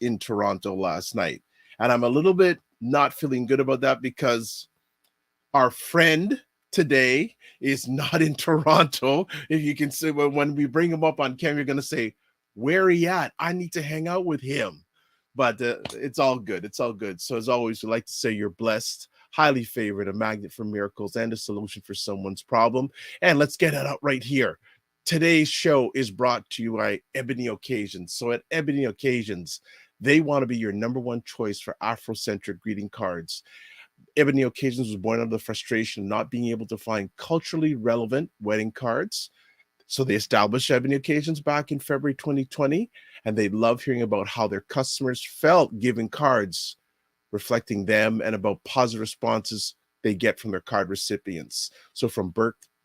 in Toronto last night. And I'm a little bit not feeling good about that because our friend today is not in Toronto. If you can say, when we bring him up on camera, you're going to say, where he at? I need to hang out with him. But it's all good. It's all good. So as always, we like to say you're blessed, highly favored, a magnet for miracles, and a solution for someone's problem. And let's get it out right here. Today's show is brought to you by Ebony Occasions. So at Ebony Occasions, they want to be your number one choice for Afrocentric greeting cards. Ebony Occasions was born out of the frustration of not being able to find culturally relevant wedding cards. So they established Ebony Occasions back in February 2020, and they love hearing about how their customers felt giving cards reflecting them and about positive responses they get from their card recipients. So from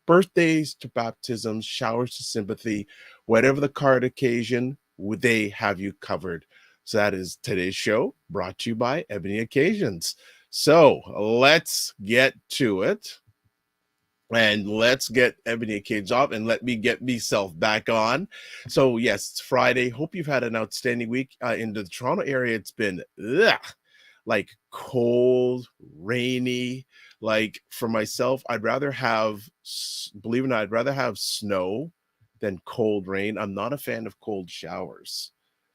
birthdays to baptisms, showers to sympathy, whatever the card occasion, they have you covered. So that is today's show, brought to you by Ebony Occasions. So let's get to it. And let's get Ebony Occasions off and let me get myself back on. So yes, it's Friday. Hope you've had an outstanding week. In the Toronto area, it's been like cold, rainy. Like for myself, I'd rather have, believe it or not, I'd rather have snow than cold rain. I'm not a fan of cold showers.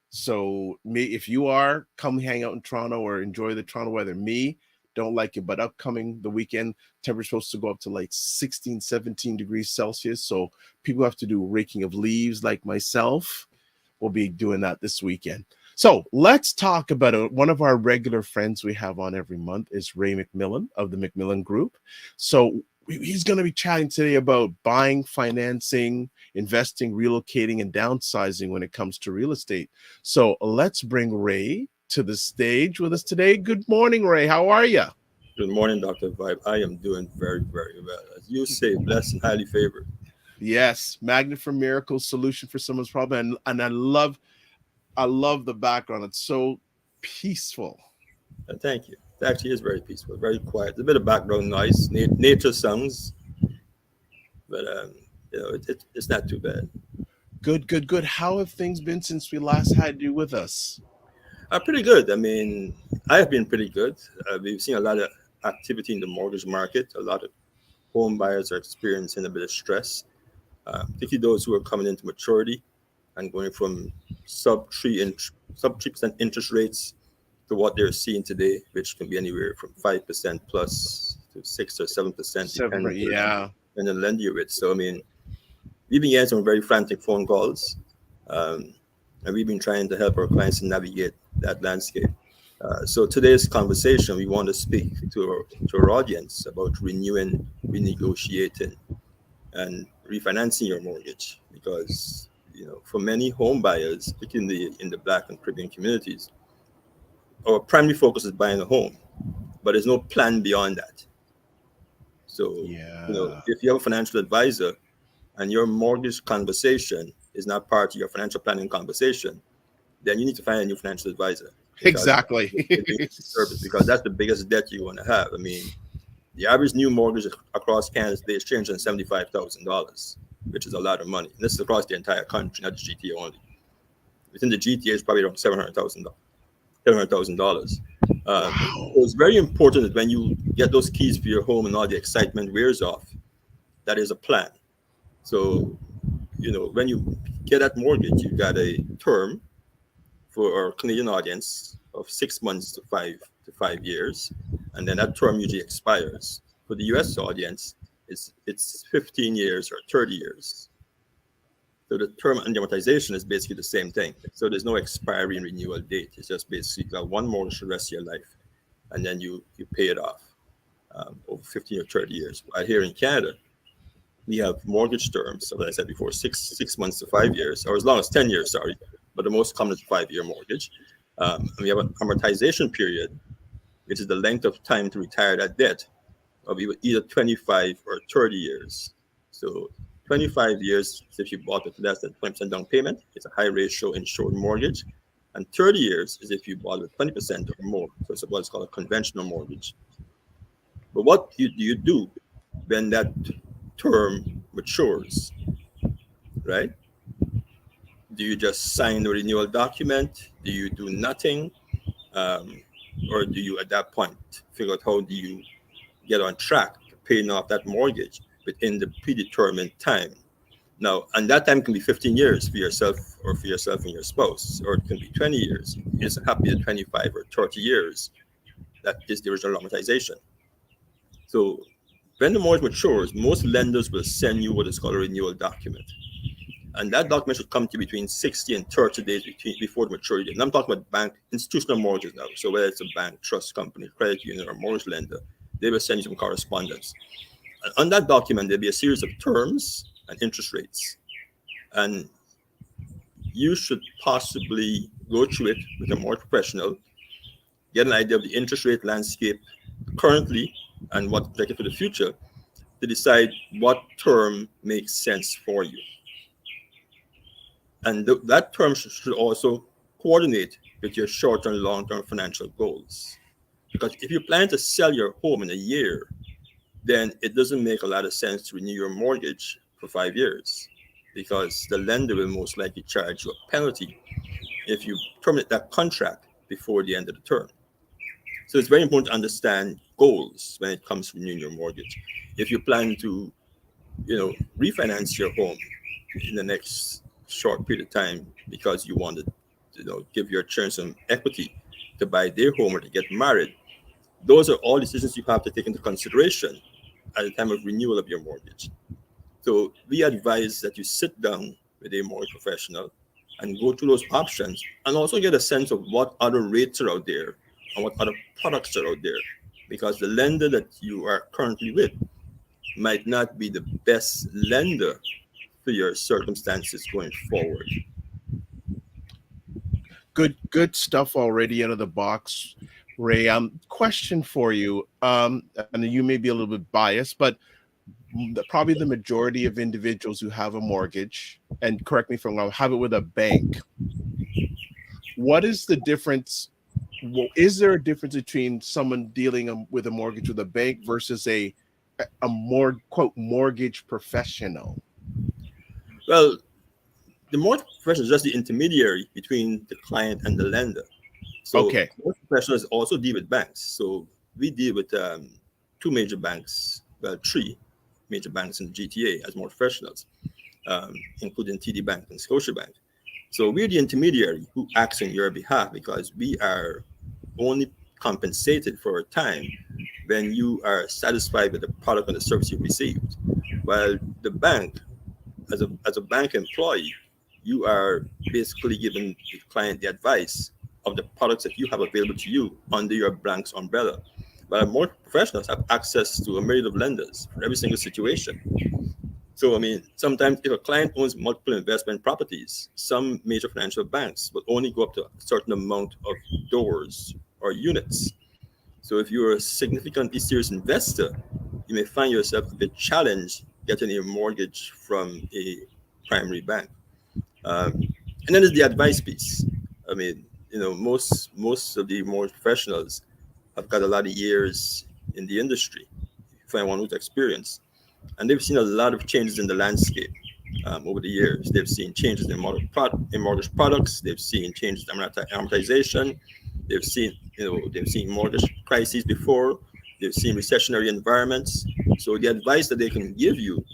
So if you are, come hang out in Toronto or enjoy the Toronto weather. Me, don't like it, but upcoming the weekend, temperature's supposed to go up to like 16, 17 degrees Celsius. So people have to do raking of leaves like myself. We'll be doing that this weekend. So let's talk about it. One of our regular friends we have on every month is Ray McMillan of the McMillan Group. So he's going to be chatting today about buying, financing, investing, relocating, and downsizing when it comes to real estate. So let's bring Ray to the stage with us today. Good morning, Ray. How are you? Good morning, Dr. Vibe. I am doing very, very well. As you say, blessed and highly favored. Yes, magnet for miracles, solution for someone's problem. And I love the background. It's so peaceful. Thank you. It actually is very peaceful, very quiet. A bit of background noise, nature sounds, but it's not too bad. Good. How have things been since we last had you with us? Pretty good. I mean, I have been pretty good. We've seen a lot of activity in the mortgage market. A lot of home buyers are experiencing a bit of stress, particularly those who are coming into maturity and going from sub 3% interest rates to what they're seeing today, which can be anywhere from 5% plus to 6 or 7%, depending Yeah. on the lender you're with. So I mean, we've been getting some very frantic phone calls, and we've been trying to help our clients to navigate that landscape. So today's conversation, we want to speak to our audience about renewing, renegotiating, and refinancing your mortgage, because for many home buyers, particularly in the Black and Caribbean communities, our primary focus is buying a home, but there's no plan beyond that. So if you have a financial advisor and your mortgage conversation is not part of your financial planning conversation, then you need to find a new financial advisor. Exactly. Because that's the biggest debt you're going to have. I mean, the average new mortgage across Canada today is $375,000, which is a lot of money. And this is across the entire country, not the GTA only. Within the GTA, it's probably around $700,000. Wow. So it's very important that when you get those keys for your home and all the excitement wears off, that is a plan. So, when you get that mortgage, you got a term for our Canadian audience of 6 months to 5 years, and then that term usually expires. For the US audience, it's 15 years or 30 years. So the term and the amortization is basically the same thing. So there's no expiry and renewal date. It's just basically got one mortgage for the rest of your life, and then you pay it off over 15 or 30 years. While here in Canada, we have mortgage terms, so as I said before, six months to 5 years, or as long as 10 years, sorry, but the most common is a 5-year mortgage. And we have an amortization period, which is the length of time to retire that debt, of either 25 or 30 years. So 25 years is if you bought it less than 20% down payment. It's a high ratio insured mortgage. And 30 years is if you bought it 20% or more. So it's what's called a conventional mortgage. But what do you do when that term matures, right? Do you just sign the renewal document? Do you do nothing? Um, or do you, at that point, figure out how do you get on track to paying off that mortgage within the predetermined time? Now, and that time can be 15 years for yourself or for yourself and your spouse, or it can be 20 years. It's happy at 25 or 30 years. That is the original amortization. So when the mortgage matures, most lenders will send you what is called a renewal document. And that document should come to you between 60 and 30 days before the maturity. And I'm talking about bank, institutional mortgages now. So whether it's a bank, trust company, credit union, or mortgage lender, they will send you some correspondence. And on that document, there'll be a series of terms and interest rates. And you should possibly go through it with a mortgage professional, get an idea of the interest rate landscape currently and what's projected for the future to decide what term makes sense for you. And that term should also coordinate with your short and long-term financial goals. Because if you plan to sell your home in a year, then it doesn't make a lot of sense to renew your mortgage for 5 years, because the lender will most likely charge you a penalty if you terminate that contract before the end of the term. So it's very important to understand goals when it comes to renewing your mortgage. If you plan to, refinance your home in the next short period of time because you want to, give your children some equity to buy their home or to get married, those are all decisions you have to take into consideration at the time of renewal of your mortgage. So we advise that you sit down with a mortgage professional and go through those options, and also get a sense of what other rates are out there and what other products are out there, because the lender that you are currently with might not be the best lender for your circumstances going forward. Good stuff already out of the box, Ray. Question for you. And you may be a little bit biased, but probably the majority of individuals who have a mortgage, and correct me if I'm wrong, have it with a bank. What is the difference? Well, is there a difference between someone dealing with a mortgage with a bank versus a more quote mortgage professional? Well, the mortgage professional is just the intermediary between the client and the lender. So Okay. mortgage professionals also deal with banks. So we deal with two major banks, well, three major banks in the GTA as mortgage professionals, including TD Bank and Scotiabank. So we're the intermediary who acts on your behalf, because we are only compensated for a time when you are satisfied with the product and the service you've received. While the bank, as a bank employee, you are basically giving the client the advice of the products that you have available to you under your bank's umbrella. But more professionals have access to a myriad of lenders for every single situation. So, sometimes if a client owns multiple investment properties, some major financial banks will only go up to a certain amount of doors or units. So if you're a significantly serious investor, you may find yourself a bit challenged getting a mortgage from a primary bank. And then there's the advice piece. Most of the mortgage professionals have got a lot of years in the industry, if I want to experience, and they've seen a lot of changes in the landscape over the years. They've seen changes in mortgage products. They've seen changes in amortization. They've seen mortgage crises before. They've seen recessionary environments. So the advice that they can give you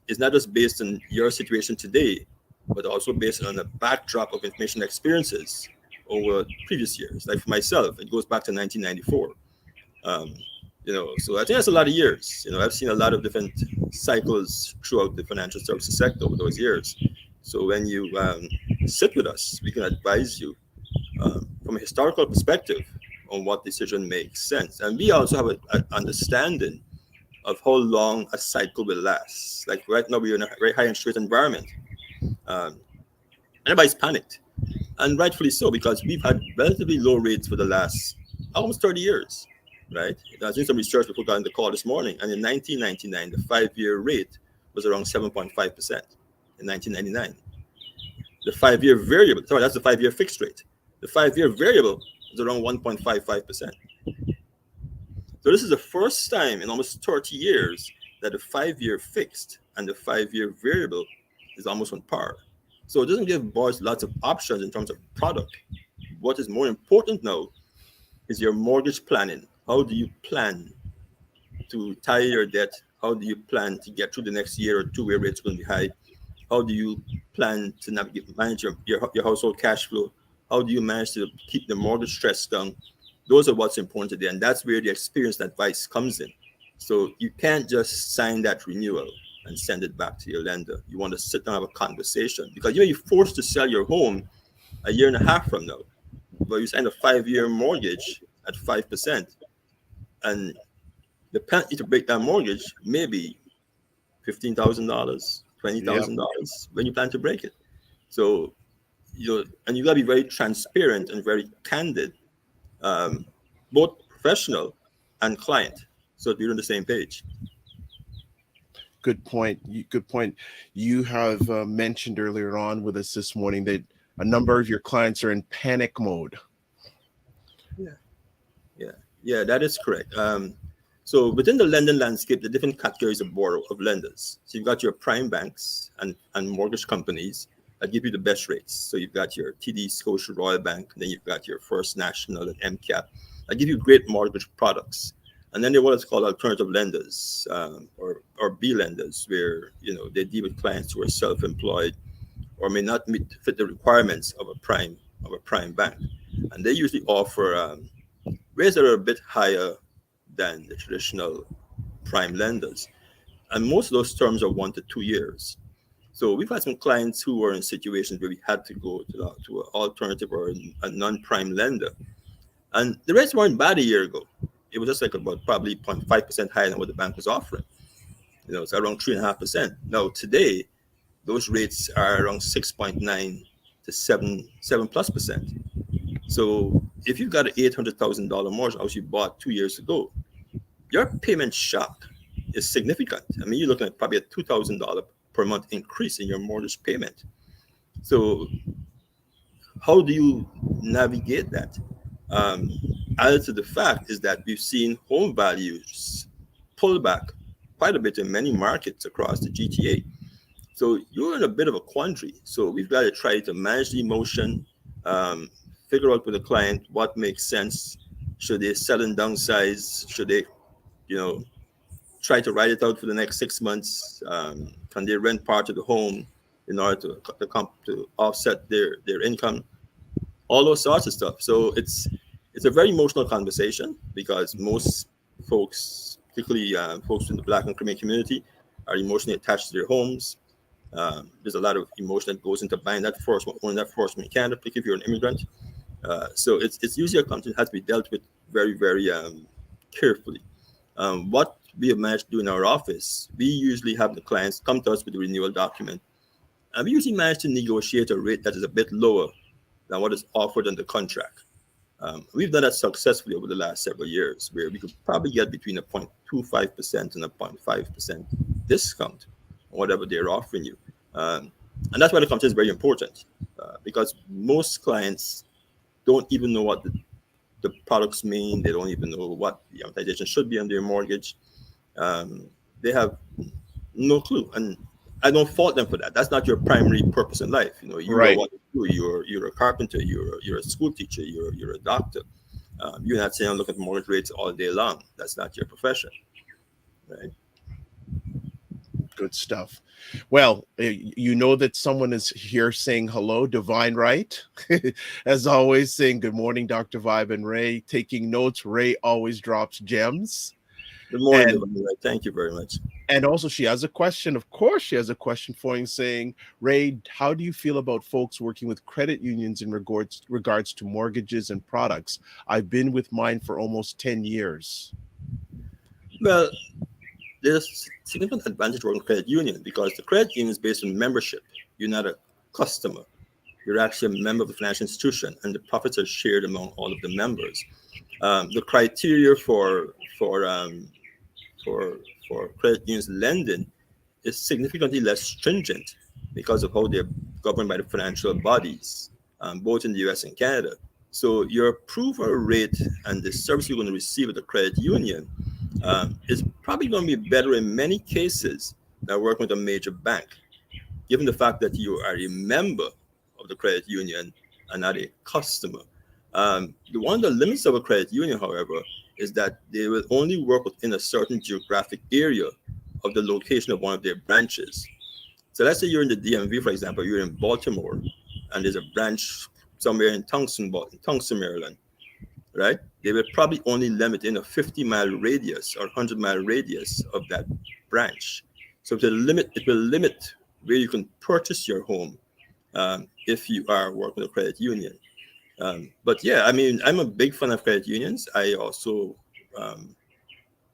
is not just based on your situation today, but also based on a backdrop of information experiences over previous years. Like for myself, it goes back to 1994. So I think that's a lot of years. I've seen a lot of different cycles throughout the financial services sector over those years. So when you sit with us, we can advise you from a historical perspective on what decision makes sense. And we also have an understanding of how long a cycle will last. Like right now, we're in a very high interest rate environment. Everybody's panicked, and rightfully so, because we've had relatively low rates for the last almost 30 years, right? I was doing some research before got on the call this morning, and in 1999, the 5-year rate was around 7.5% in 1999. The 5-year variable, sorry, that's the 5-year fixed rate. The 5-year variable is around 1.55%. So this is the first time in almost 30 years that the 5-year fixed and the 5-year variable is almost on par. So it doesn't give borrowers lots of options in terms of product. What is more important now is your mortgage planning. How do you plan to tie your debt? How do you plan to get through the next year or two where rates are going to be high? How do you plan to manage your household cash flow? How do you manage to keep the mortgage stress down? Those are what's important today, and that's where the experienced advice comes in. So you can't just sign that renewal and send it back to your lender. You want to sit down and have a conversation, because you're forced to sell your home a year and a half from now, but you sign a 5-year mortgage at 5%, and the penalty to break that mortgage may be $15,000, Yep. $20,000 when you plan to break it. So and you got to be very transparent and very candid, both professional and client, so you're on the same page. Good point. Good point. You have mentioned earlier on with us this morning that a number of your clients are in panic mode. Yeah, that is correct. So within the lending landscape, the different categories of lenders. So you've got your prime banks and mortgage companies that give you the best rates. So you've got your TD Scotia Royal Bank, then you've got your First National and MCAP that give you great mortgage products. And then there are what is called alternative lenders, or B lenders, where they deal with clients who are self-employed or may not fit the requirements of a prime bank, and they usually offer rates that are a bit higher than the traditional prime lenders, and most of those terms are 1 to 2 years. So we've had some clients who were in situations where we had to go to an alternative or a non-prime lender, and the rates weren't bad a year ago. It was just like about probably 0.5% higher than what the bank was offering. It's around 3.5%. Now today, those rates are around 6.9 to 7+%. So if you've got an $800,000 mortgage house you bought 2 years ago, your payment shock is significant. I mean, you're looking at probably a $2,000 per month increase in your mortgage payment. So how do you navigate that? Added to the fact is that we've seen home values pull back quite a bit in many markets across the GTA. So you're in a bit of a quandary. So we've got to try to manage the emotion, figure out with the client what makes sense. Should they sell and downsize? Should they, try to ride it out for the next 6 months? Can they rent part of the home in order to offset their income? All those sorts of stuff. So it's a very emotional conversation, because most folks, particularly folks in the Black and Caribbean community, are emotionally attached to their homes. There's a lot of emotion that goes into buying that first one, owning that first one in Canada, particularly if you're an immigrant. So it's usually a content that has to be dealt with very, very carefully. What we have managed to do in our office, we usually have the clients come to us with the renewal document, and we usually manage to negotiate a rate that is a bit lower than what is offered in the contract. We've done that successfully over the last several years, where we could probably get between a 0.25% and a 0.5% discount on whatever they're offering you. And that's why the content is very important, because most clients don't even know what the products mean. They don't even know what the amortization should be on their mortgage. They have no clue. And I don't fault them for that. That's not your primary purpose in life. You Right. know what you do. You're a carpenter. You're a school teacher. You're a doctor. You're not saying look at mortgage rates all day long. That's not your profession, right? Good stuff. Well, that someone is here saying hello, Divine Right. As always, saying good morning, Dr. Vibe and Ray. Taking notes. Ray always drops gems. Good morning, And- Divine. Thank you very much. And also, she has a question. Of course, she has a question for you, saying, Ray, how do you feel about folks working with credit unions in regards to mortgages and products? I've been with mine for almost 10 years. Well, there's significant advantage working with credit union, because the credit union is based on membership. You're not a customer. You're actually a member of the financial institution, and the profits are shared among all of the members. The criteria for credit unions lending is significantly less stringent because of how they're governed by the financial bodies, both in the US and Canada. So your approval rate and the service you're going to receive at the credit union is probably going to be better in many cases than working with a major bank. given the fact that you are a member of the credit union and not a customer. One of the limits of a credit union, however, is that they will only work within a certain geographic area of the location of one of their branches. So let's say you're in the DMV, for example, you're in Baltimore, and there's a branch somewhere in Tungsten, Maryland, right? They will probably only limit in a 50-mile radius or 100-mile radius of that branch. So it will limit where you can purchase your home if you are working with a credit union. But yeah, I mean, I'm a big fan of credit unions. I also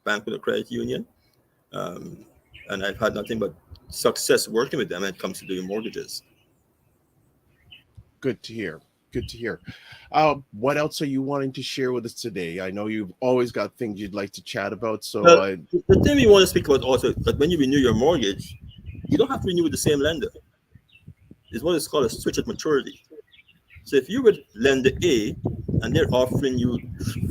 bank with a credit union, and I've had nothing but success working with them when it comes to doing mortgages. Good to hear. Good to hear. What else are you wanting to share with us today? I know you've always got things you'd like to chat about. So Well, the thing we want to speak about also, that when you renew your mortgage, you don't have to renew with the same lender. It's what is called a switch at maturity. So if you with lender A and they're offering you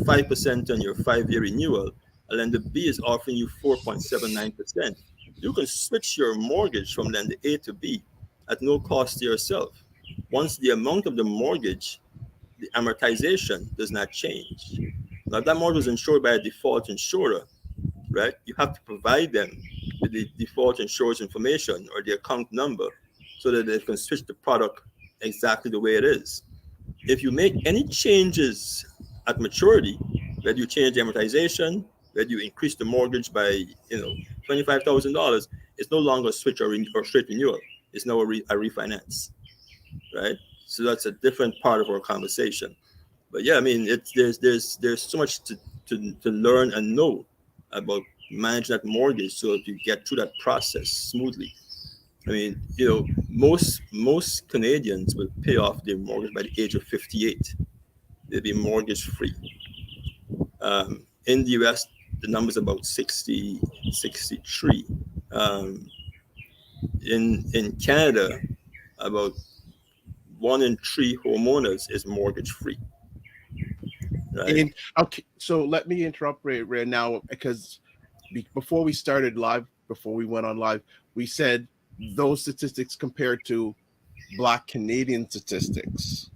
5% on your 5-year renewal, and lender B is offering you 4.79%, you can switch your mortgage from lender A to B at no cost to yourself. Once the amount of the mortgage, the amortization does not change. Now, if that mortgage is insured by a default insurer, right? You have to provide them with the default insurer's information or the account number so that they can switch the product exactly the way it is. If you make any changes at maturity, whether you change the amortization, whether you increase the mortgage by $25,000, it's no longer a switch or straight renewal. It's now a refinance, right? So that's a different part of our conversation. But yeah, I mean, there's so much to learn and know about managing that mortgage so that you get through that process smoothly. I mean, most Canadians will pay off their mortgage by the age of 58. They'll be mortgage free. In the US, the number's about 60, 63. In Canada, about 1 in 3 homeowners is mortgage free. Right? Okay, so let me interrupt right now because before we started live, before we went on live, we said those statistics compared to Black Canadian statistics.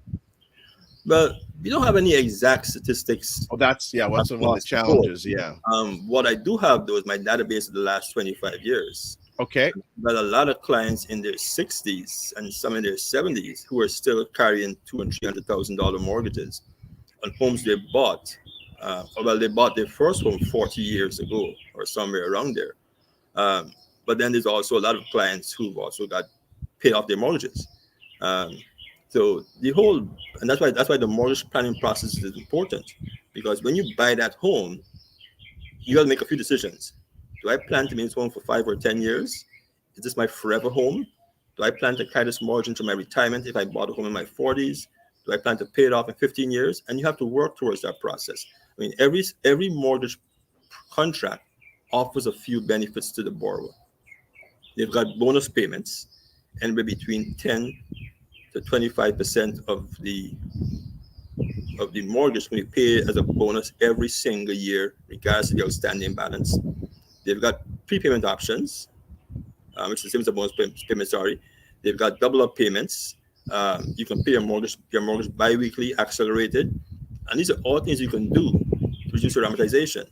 But we don't have any exact statistics. Oh, that's what's one of the challenges. Yeah. What I do have though is my database of the last 25 years. Okay. But a lot of clients in their 60s and some in their 70s who are still carrying $200,000 and $300,000 mortgages on homes they bought. They bought their first home 40 years ago or somewhere around there. But then there's also a lot of clients who've also got paid off their mortgages. So that's why the mortgage planning process is important, because when you buy that home, you got to make a few decisions. Do I plan to be in this home for 5 or 10 years? Is this my forever home? Do I plan to carry this mortgage into my retirement if I bought a home in my 40s? Do I plan to pay it off in 15 years? And you have to work towards that process. I mean, every mortgage contract offers a few benefits to the borrower. They've got bonus payments, anywhere between 10 to 25% of the mortgage can be paid as a bonus every single year, regardless of the outstanding balance. They've got prepayment options, which is the same as a bonus payment. Sorry, they've got double up payments. You can pay your mortgage bi-weekly, accelerated, and these are all things you can do to reduce your amortization.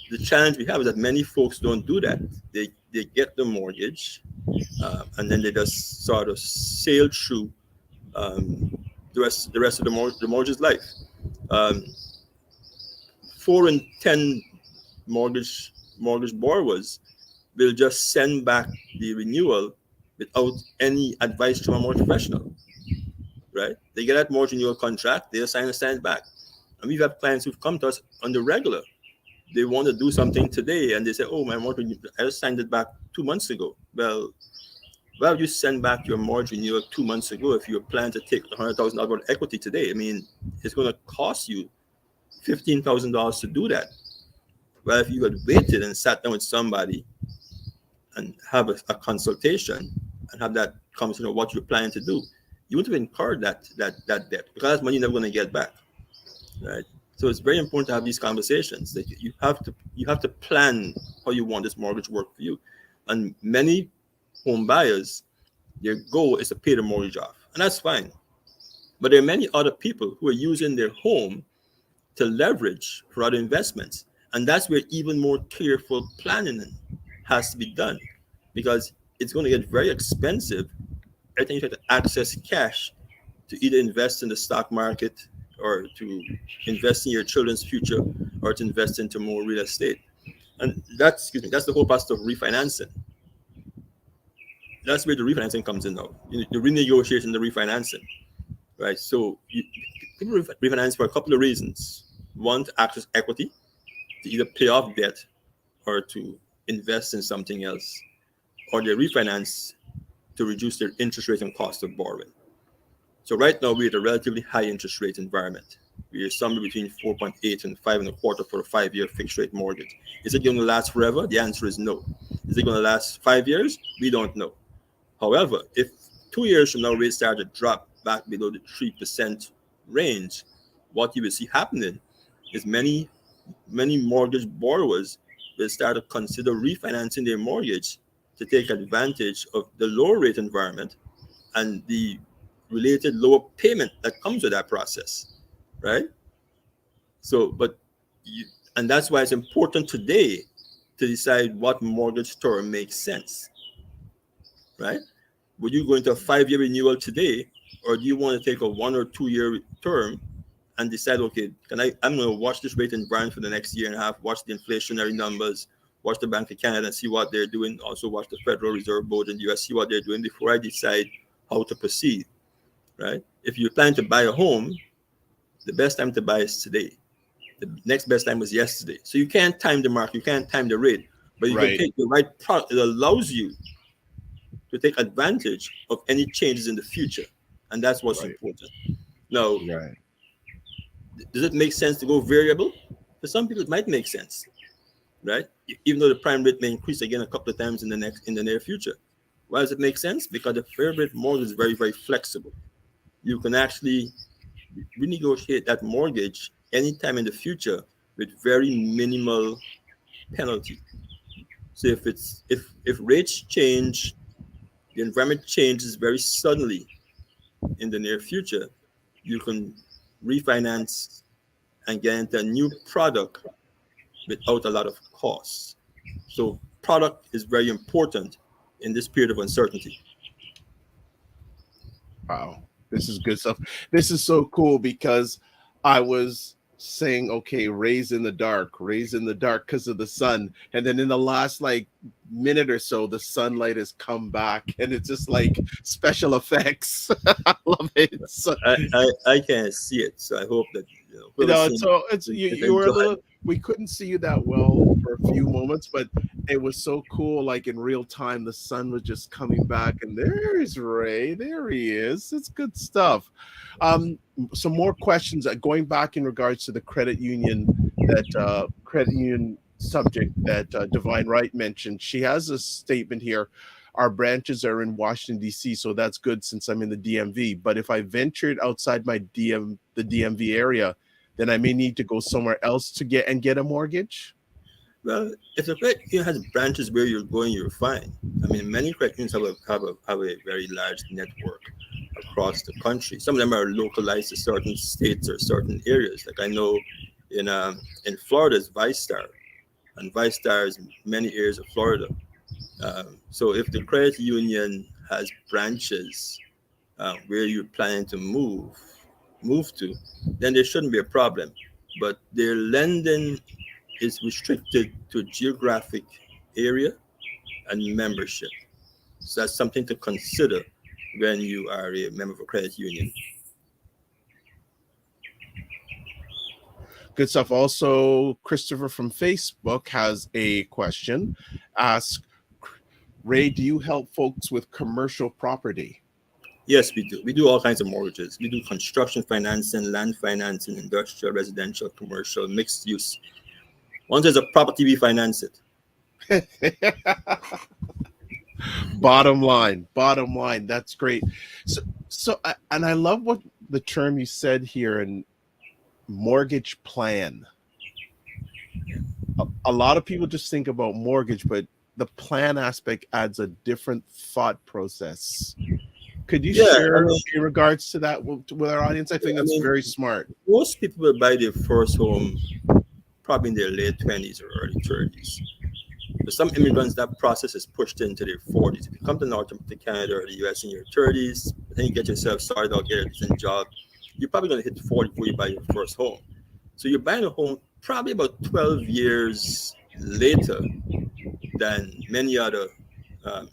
The challenge we have is that many folks don't do that. They get the mortgage, and then they just sort of sail through the rest of the mortgage life. 4 in 10 mortgage borrowers will just send back the renewal without any advice from a mortgage professional. Right? They get that mortgage renewal contract, they assign and send it back. And we've had clients who've come to us on the regular. They want to do something today, and they say, "Oh, my mortgage, I just signed it back 2 months ago." Well, why would you send back your mortgage renewal 2 months ago if you plan to take $100,000 equity today? I mean, it's going to cost you $15,000 to do that. Well, if you had waited and sat down with somebody and have a consultation and have that conversation of what you're planning to do, you wouldn't have incurred that debt, because that's money you're never going to get back, right? So it's very important to have these conversations. That you have to plan how you want this mortgage to work for you. And many home buyers, their goal is to pay the mortgage off, and that's fine. But there are many other people who are using their home to leverage for other investments. And that's where even more careful planning has to be done, because it's going to get very expensive every time you try to access cash to either invest in the stock market or to invest in your children's future or to invest into more real estate. And that's the whole part of refinancing. That's where the refinancing comes in now. The renegotiation, the refinancing, right? So people refinance for a couple of reasons. One, to access equity, to either pay off debt or to invest in something else, or they refinance to reduce their interest rate and cost of borrowing. So right now we're at a relatively high interest rate environment. We're somewhere between 4.8 and 5.25 for a 5-year fixed rate mortgage. Is it going to last forever? The answer is no. Is it going to last 5 years? We don't know. However, if 2 years from now rates start to drop back below the 3% range, what you will see happening is many mortgage borrowers will start to consider refinancing their mortgage to take advantage of the lower rate environment and the related lower payment that comes with that process, right? So, and that's why it's important today to decide what mortgage term makes sense, right? Would you go into a 5-year renewal today, or do you want to take a 1 or 2 year term and decide, okay, I'm going to watch this rate environment for the next year and a half, watch the inflationary numbers, watch the Bank of Canada and see what they're doing, also watch the Federal Reserve Board in the US, see what they're doing before I decide how to proceed, right? If you plan to buy a home, the best time to buy is today. The next best time was yesterday. So you can't time the market, you can't time the rate, but you can take the right product that allows you to take advantage of any changes in the future. And that's what's important. Now, does it make sense to go variable? For some people, it might make sense, right? Even though the prime rate may increase again a couple of times in the near future. Why does it make sense? Because the variable rate mortgage is very, very flexible. You can actually renegotiate that mortgage anytime in the future with very minimal penalty. So if rates change, the environment changes very suddenly in the near future, you can refinance and get into a new product without a lot of costs. So product is very important in this period of uncertainty. Wow, this is good stuff. This is so cool because I was saying, okay, raise in the dark because of the sun. And then in the last minute or so, the sunlight has come back and it's just like special effects. I love it. So, I can't see it. So I hope that, you were a little, we couldn't see you that well for a few moments, but it was so cool. Like in real time, the sun was just coming back and there's Ray. There he is. It's good stuff. Some more questions going back in regards to the credit union subject that Divine Wright mentioned. She has a statement here. Our branches are in Washington, D.C., so that's good since I'm in the DMV. But if I ventured outside the DMV area, then I may need to go somewhere else to get a mortgage. Well, if the credit union has branches where you're going, you're fine. I mean, many credit unions have a very large network across the country. Some of them are localized to certain states or certain areas. Like I know in Florida is ViStar, and ViStar is many areas of Florida. So if the credit union has branches where you're planning to move to, then there shouldn't be a problem. But their lending is restricted to geographic area and membership. So that's something to consider when you are a member of a credit union. Good stuff. Also, Christopher from Facebook has a question. Ask, Ray, do you help folks with commercial property? Yes, we do. We do all kinds of mortgages. We do construction financing, land financing, industrial, residential, commercial, mixed use. Once there's a property, we finance it. Bottom line. That's great. So, and I love what the term you said here, and mortgage plan. A lot of people just think about mortgage, but the plan aspect adds a different thought process. Could you Yeah, I share mean, in regards to that with our audience? I think I that's mean, very smart. most people will buy their first home probably in their late 20s or early 30s. For some immigrants, that process is pushed into their 40s. If you come to to Canada or the US in your 30s, then you get yourself started out, get a decent job, you're probably going to hit 40 before you buy your first home. So you're buying a home probably about 12 years later than many other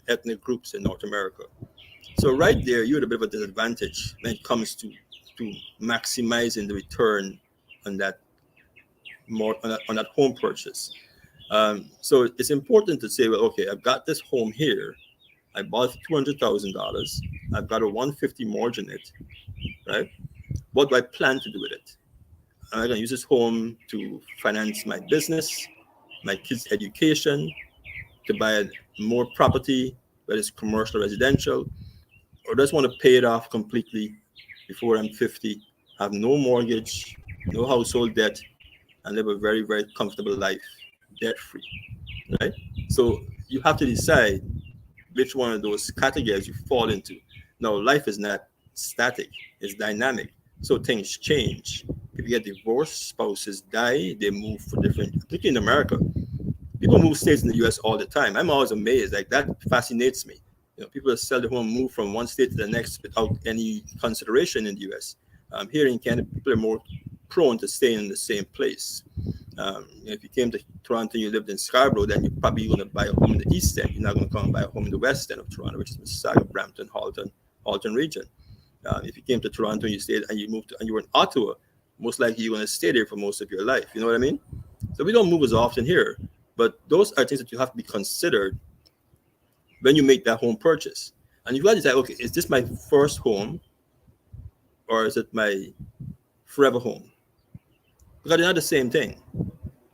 ethnic groups in North America. So right there, you're at a bit of a disadvantage when it comes to maximizing the return on that on that home purchase. So it's important to say, well, okay, I've got this home here. I bought it for $200,000. I've got a 150 mortgage in it, right? What do I plan to do with it? Am I going to use this home to finance my business, my kids' education, to buy more property, whether it's commercial or residential, or just want to pay it off completely before I'm 50, have no mortgage, no household debt, and live a very, very comfortable life, debt free, right? So you have to decide which one of those categories you fall into. Now, life is not static, it's dynamic. So things change. People get divorced, spouses die, they move for different, particularly in America. People move states in the US all the time. I'm always amazed. Like that fascinates me. People sell their home, move from one state to the next without any consideration in the US. Here in Canada, people are more prone to staying in the same place. If you came to Toronto and you lived in Scarborough, then you're probably going to buy a home in the East End. You're not going to come and buy a home in the West End of Toronto, which is Mississauga, Brampton, Halton region. If you came to Toronto and you stayed and you moved and you were in Ottawa, most likely you're going to stay there for most of your life. You know what I mean? So we don't move as often here, but those are things that you have to be considered when you make that home purchase. And you've got to decide, okay, is this my first home or is it my forever home? Because they're not the same thing,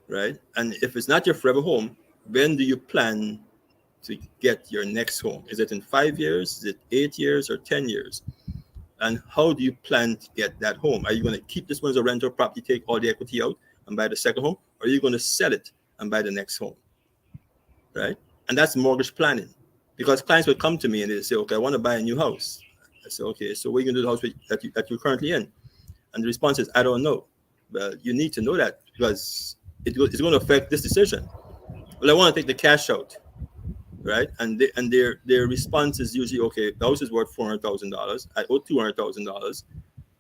right? And if it's not your forever home, when do you plan to get your next home? Is it in 5 years? Is it 8 years or 10 years? And how do you plan to get that home? Are you going to keep this one as a rental property, take all the equity out and buy the second home? Or are you going to sell it and buy the next home, right? And that's mortgage planning. Because clients will come to me and they say, okay, I want to buy a new house. I say, okay, so what are you going to do with the house that you're currently in? And the response is, I don't know. But you need to know that because it's going to affect this decision. Well, I want to take the cash out, right? And their response is usually, okay, the house is worth $400,000. I owe $200,000.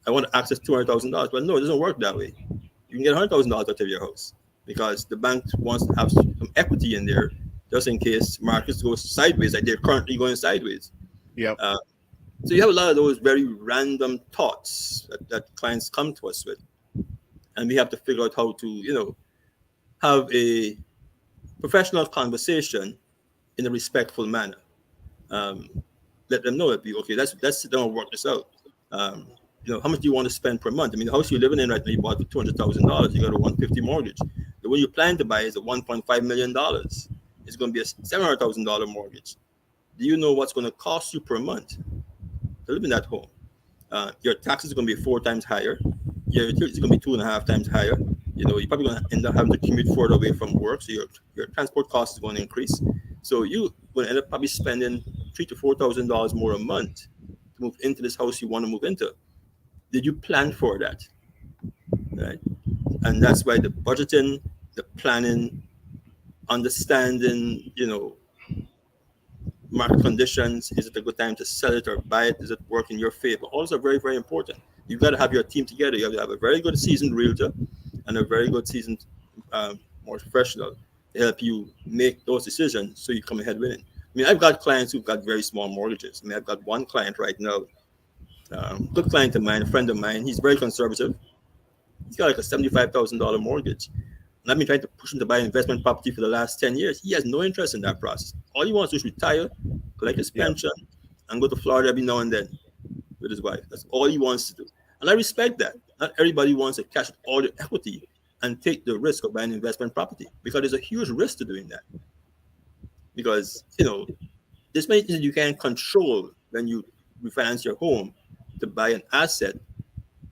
I want to access $200,000. But no, it doesn't work that way. You can get $100,000 out of your house because the bank wants to have some equity in there just in case markets go sideways, like they're currently going sideways. Yep. So you have a lot of those very random thoughts that clients come to us with. And we have to figure out how to, have a professional conversation in a respectful manner. Let them know that let's sit down and work this out. How much do you want to spend per month? I mean, the house you're living in right now, you bought for $200,000. You got a 150 mortgage. The one you plan to buy is a $1.5 million. It's going to be a $700,000 mortgage. Do you know what's going to cost you per month to live in that home? Your taxes are going to be 4 times higher. Your utilities are going to be 2.5 times higher. You're probably going to end up having to commute further away from work, so your transport cost is going to increase. So you're going to end up probably spending $3,000 to $4,000 more a month to move into this house you want to move into. Did you plan for that? Right? And that's why the budgeting, the planning, understanding, market conditions. Is it a good time to sell it or buy it? Does it work in your favor? All those are very, very important. You've got to have your team together. You have to have a very good seasoned realtor and a very good seasoned more professional to help you make those decisions so you come ahead winning. I mean, I've got clients who've got very small mortgages. I mean, I've got one client right now, good client of mine, a friend of mine. He's very conservative. He's got like a $75,000 mortgage. And I've been trying to push him to buy investment property for the last 10 years. He has no interest in that process. All he wants to do is retire, collect his pension, and go to Florida every now and then with his wife. That's all he wants to do. And I respect that. Not everybody wants to cash all the equity and take the risk of buying investment property because there's a huge risk to doing that. Because, there's many things you can't control when you refinance your home to buy an asset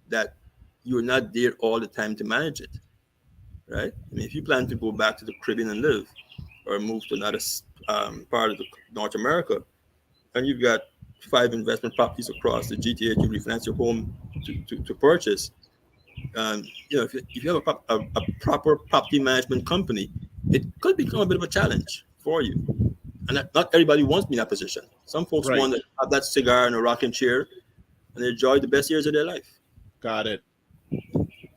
that you're not there all the time to manage it. Right? I mean, if you plan to go back to the Caribbean and live, or move to part of North America, and you've got 5 investment properties across the GTA to refinance your home to purchase. If you have a proper property management company, it could become a bit of a challenge for you. And not everybody wants to be in that position. Some folks Right. want to have that cigar and a rocking chair and enjoy the best years of their life. Got it.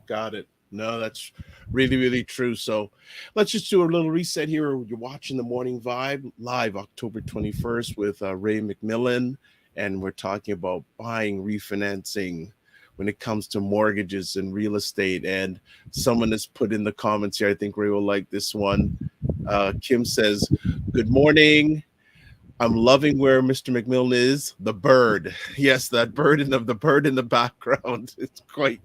Got it. No, that's really, really true. So let's just do a little reset here. You're watching the Morning Vibe live October 21st with Ray McMillan, and we're talking about buying, refinancing when it comes to mortgages and real estate. And someone has put in the comments here, I think Ray will like this one. Kim says, "Good morning. I'm loving where Mr. McMillan is. The bird, yes, that bird in the bird in the background. It's quite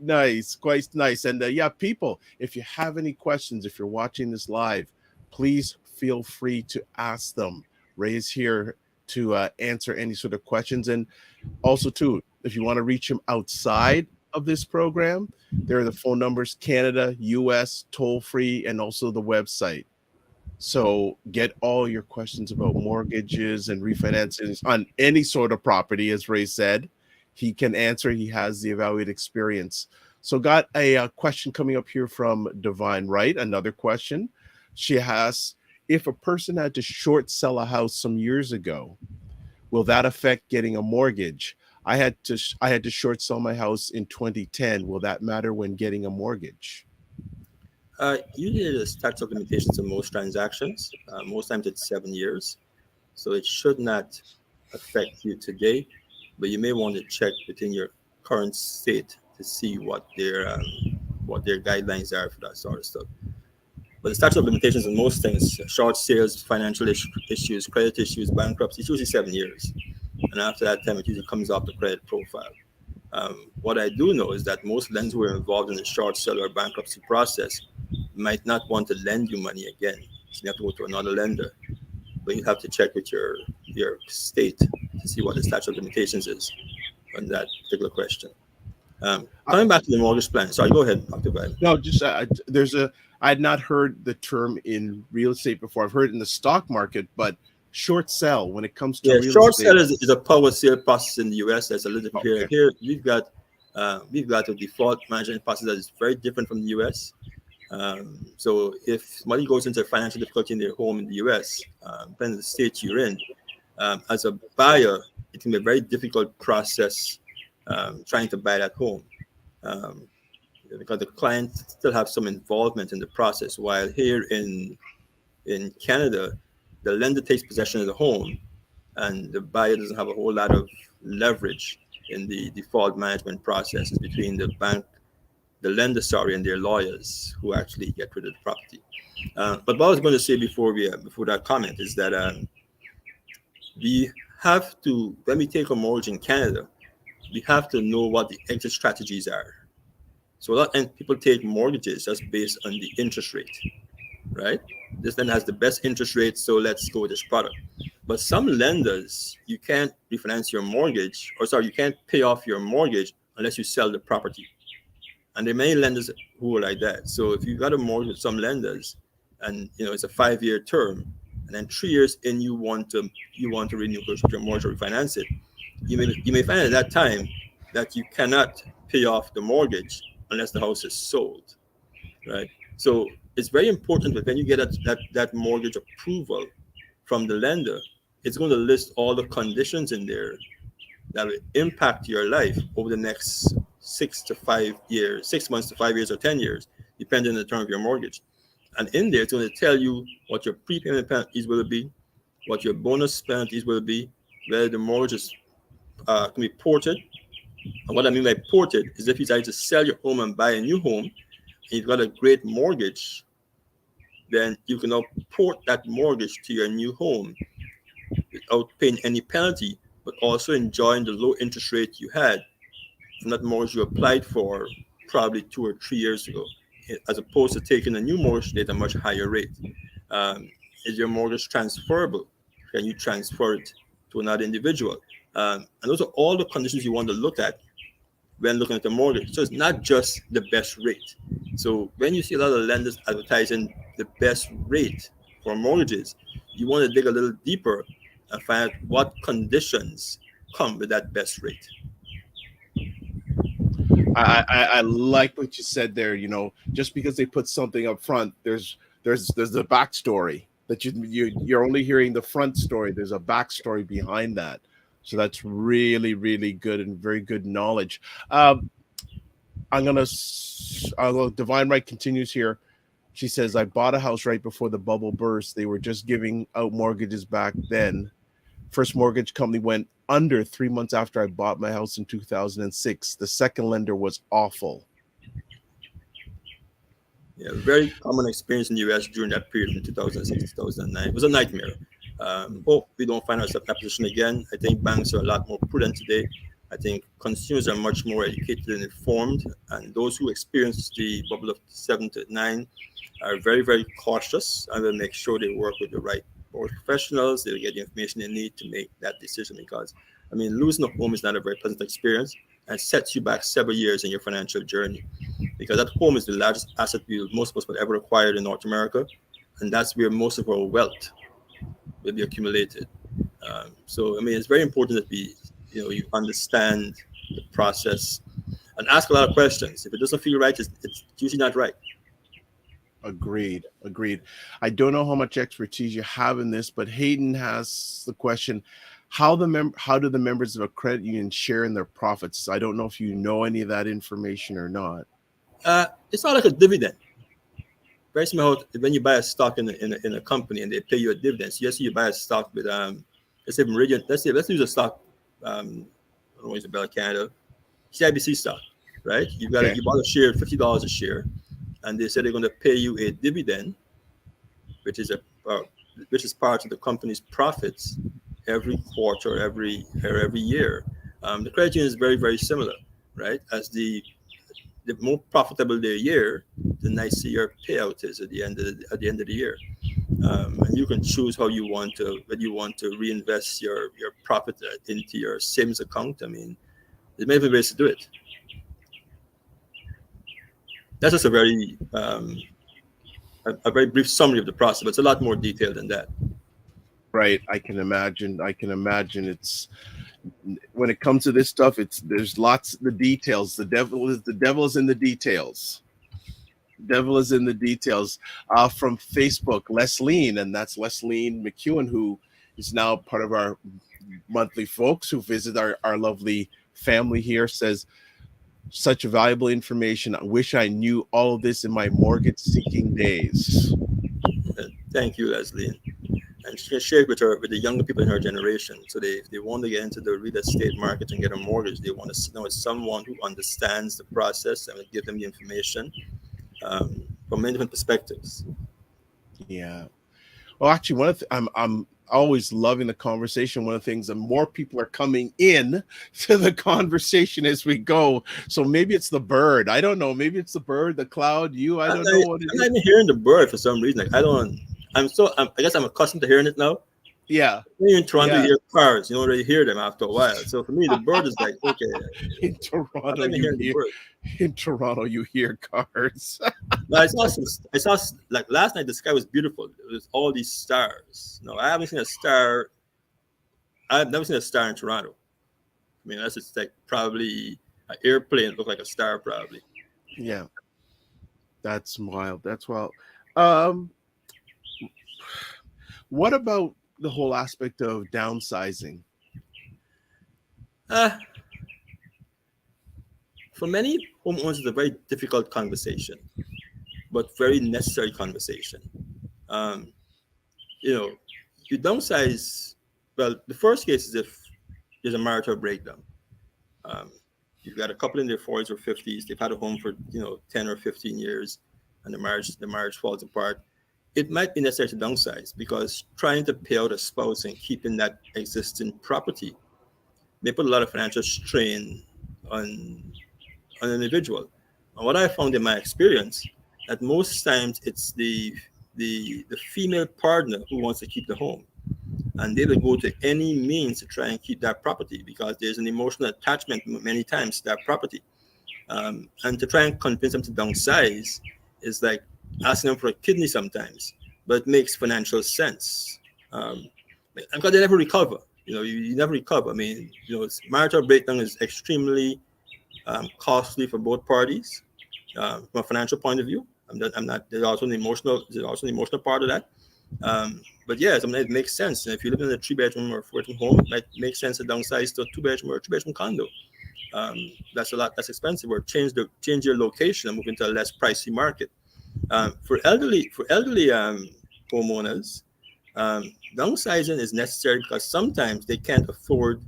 nice, quite nice. And yeah, people, if you have any questions, if you're watching this live, please feel free to ask them. Ray's here to answer any sort of questions, and also too, if you want to reach him outside of this program, there are the phone numbers: Canada, US, toll free, and also the website. So get all your questions about mortgages and refinances on any sort of property, as Ray said. He can answer. He has the evaluated experience. So got a question coming up here from Divine Wright. Another question. She asks, if a person had to short sell a house some years ago, will that affect getting a mortgage? I had to short sell my house in 2010. Will that matter when getting a mortgage? Usually, the statute of limitations on most transactions. Most times, it's 7 years, so it should not affect you today. But you may want to check within your current state to see what their guidelines are for that sort of stuff. But the statute of limitations on most things, short sales, financial issues, credit issues, bankruptcy, it's usually 7 years, and after that time, it usually comes off the credit profile. What I do know is that most lenders who are involved in the short sale or bankruptcy process might not want to lend you money again. So you have to go to another lender. But you have to check with your state to see what the statute of limitations is on that particular question. Coming back to the mortgage plan. Sorry, go ahead, Dr. Vine. No, just I had not heard the term in real estate before. I've heard it in the stock market, but short sell when it comes to real short estate. sell is a power sale process in the US. That's a little bit here. Here we've got a default management process that is very different from the US. So if money goes into financial difficulty in their home in the US, depending on the state you're in, as a buyer, it can be a very difficult process trying to buy that home, because the client still have some involvement in the process. While here in Canada, the lender takes possession of the home, and the buyer doesn't have a whole lot of leverage in the default management process. It's between the lender, and their lawyers who actually get rid of the property. But what I was going to say before that comment is that we have to, when we take a mortgage in Canada, we have to know what the exit strategies are. So a lot of people take mortgages just based on the interest rate, right? This lender has the best interest rate, so let's go with this product. But some lenders, you can't refinance your mortgage, you can't pay off your mortgage unless you sell the property. And there are many lenders who are like that. So if you got a mortgage with some lenders, and it's a 5-year term, and then 3 years in you want to renew your mortgage or refinance it, you may find at that time that you cannot pay off the mortgage unless the house is sold, right? So it's very important that when you get that mortgage approval from the lender, it's going to list all the conditions in there that will impact your life over the next 6 months to 5 years, or 10 years, depending on the term of your mortgage. And in there, it's going to tell you what your prepayment penalties will be, what your bonus penalties will be, whether the mortgage can be ported. And what I mean by ported is if you decide to sell your home and buy a new home, and you've got a great mortgage, then you can now port that mortgage to your new home without paying any penalty, but also enjoying the low interest rate you had from that mortgage you applied for probably 2 or 3 years ago, as opposed to taking a new mortgage at a much higher rate. Is your mortgage transferable? Can you transfer it to another individual? And those are all the conditions you want to look at when looking at the mortgage. So it's not just the best rate. So when you see a lot of lenders advertising the best rate for mortgages, you want to dig a little deeper and find out what conditions come with that best rate. I like what you said there. You know, just because they put something up front, there's the backstory that you're only hearing the front story. There's a backstory behind that. So that's really, really good and very good knowledge. Divine Right continues here. She says, I bought a house right before the bubble burst. They were just giving out mortgages back then. First mortgage company went under 3 months after I bought my house in 2006. The second lender was awful. Yeah, very common experience in the US during that period from 2006 to 2009. It was a nightmare. Hope we don't find ourselves in that position again. I think banks are a lot more prudent today. I think consumers are much more educated and informed, and those who experienced the bubble of 7 to 9 are very, very cautious and will make sure they work with the right professionals. They'll get the information they need to make that decision, because, I mean, losing a home is not a very pleasant experience and sets you back several years in your financial journey, because that home is the largest asset most of us will ever acquire in North America, and that's where most of our wealth will be accumulated. So, I mean, it's very important that you understand the process and ask a lot of questions. If it doesn't feel right, it's usually not right. Agreed. I don't know how much expertise you have in this, but Hayden has the question: how do the members of a credit union share in their profits? I don't know if you know any of that information or not. It's not like a dividend. Very similar when you buy a stock in a company and they pay you a dividend. So yes, you buy a stock with let's say Meridian. Let's use a stock. I don't know, Isabella, Canada, CIBC stock, right? You bought a share, $50 a share, and they said they're going to pay you a dividend, which is part of the company's profits every quarter, every year. The credit union is very, very similar, right? As the more profitable their year, the nicer your payout is at the end of the year. And you can choose how you want to, whether you want to reinvest your profit into your savings account. I mean, there's many ways to do it. That's just a very brief summary of the process, but it's a lot more detailed than that. Right. I can imagine. It's, when it comes to this stuff, there's lots of the details. The devil is in the details. Devil is in the details. From Facebook, Lesline, and that's Lesline McEwen, who is now part of our monthly folks who visit our lovely family here, says, such valuable information. I wish I knew all of this in my mortgage seeking days. Thank you, Leslie. And she can share it with the younger people in her generation. So if they want to get into the real estate market and get a mortgage, they want to know someone who understands the process and will give them the information from many different perspectives. Yeah. Well, actually, I'm always loving the conversation. One of the things, that more people are coming in to the conversation as we go. So maybe it's the bird. I don't know. Maybe it's the bird, the cloud, you. I don't know what it is. I'm not even hearing the bird for some reason. I guess I'm accustomed to hearing it now. Yeah. When you're in Toronto, you hear cars. You don't really hear them after a while. So for me, the bird is like, okay. In Toronto, you hear cars. No, I saw like last night, the sky was beautiful. It was all these stars. No, I haven't seen a star. I've never seen a star in Toronto. I mean, unless it's like probably an airplane look like a star, probably. Yeah. That's wild. What about the whole aspect of downsizing? For many homeowners, it's a very difficult conversation, but very necessary conversation. You downsize. Well, the first case is if there's a marital breakdown. You've got a couple in their 40s or 50s. They've had a home for 10 or 15 years, and the marriage falls apart. It might be necessary to downsize, because trying to pay out a spouse and keeping that existing property may put a lot of financial strain on an individual. And what I found in my experience, that most times it's the female partner who wants to keep the home, and they will go to any means to try and keep that property, because there's an emotional attachment many times to that property. And to try and convince them to downsize is like asking them for a kidney sometimes, but it makes financial sense. because they never recover. You never recover. I mean, marital breakdown is extremely costly for both parties from a financial point of view. I'm not. There's also an emotional part of that. But yes, I mean, it makes sense. And if you live in a 3-bedroom or 4-bedroom home, it might make sense to downsize to a 2-bedroom or a 3-bedroom condo. That's a lot less expensive. Or change your location and move into a less pricey market. For elderly homeowners, downsizing is necessary because sometimes they can't afford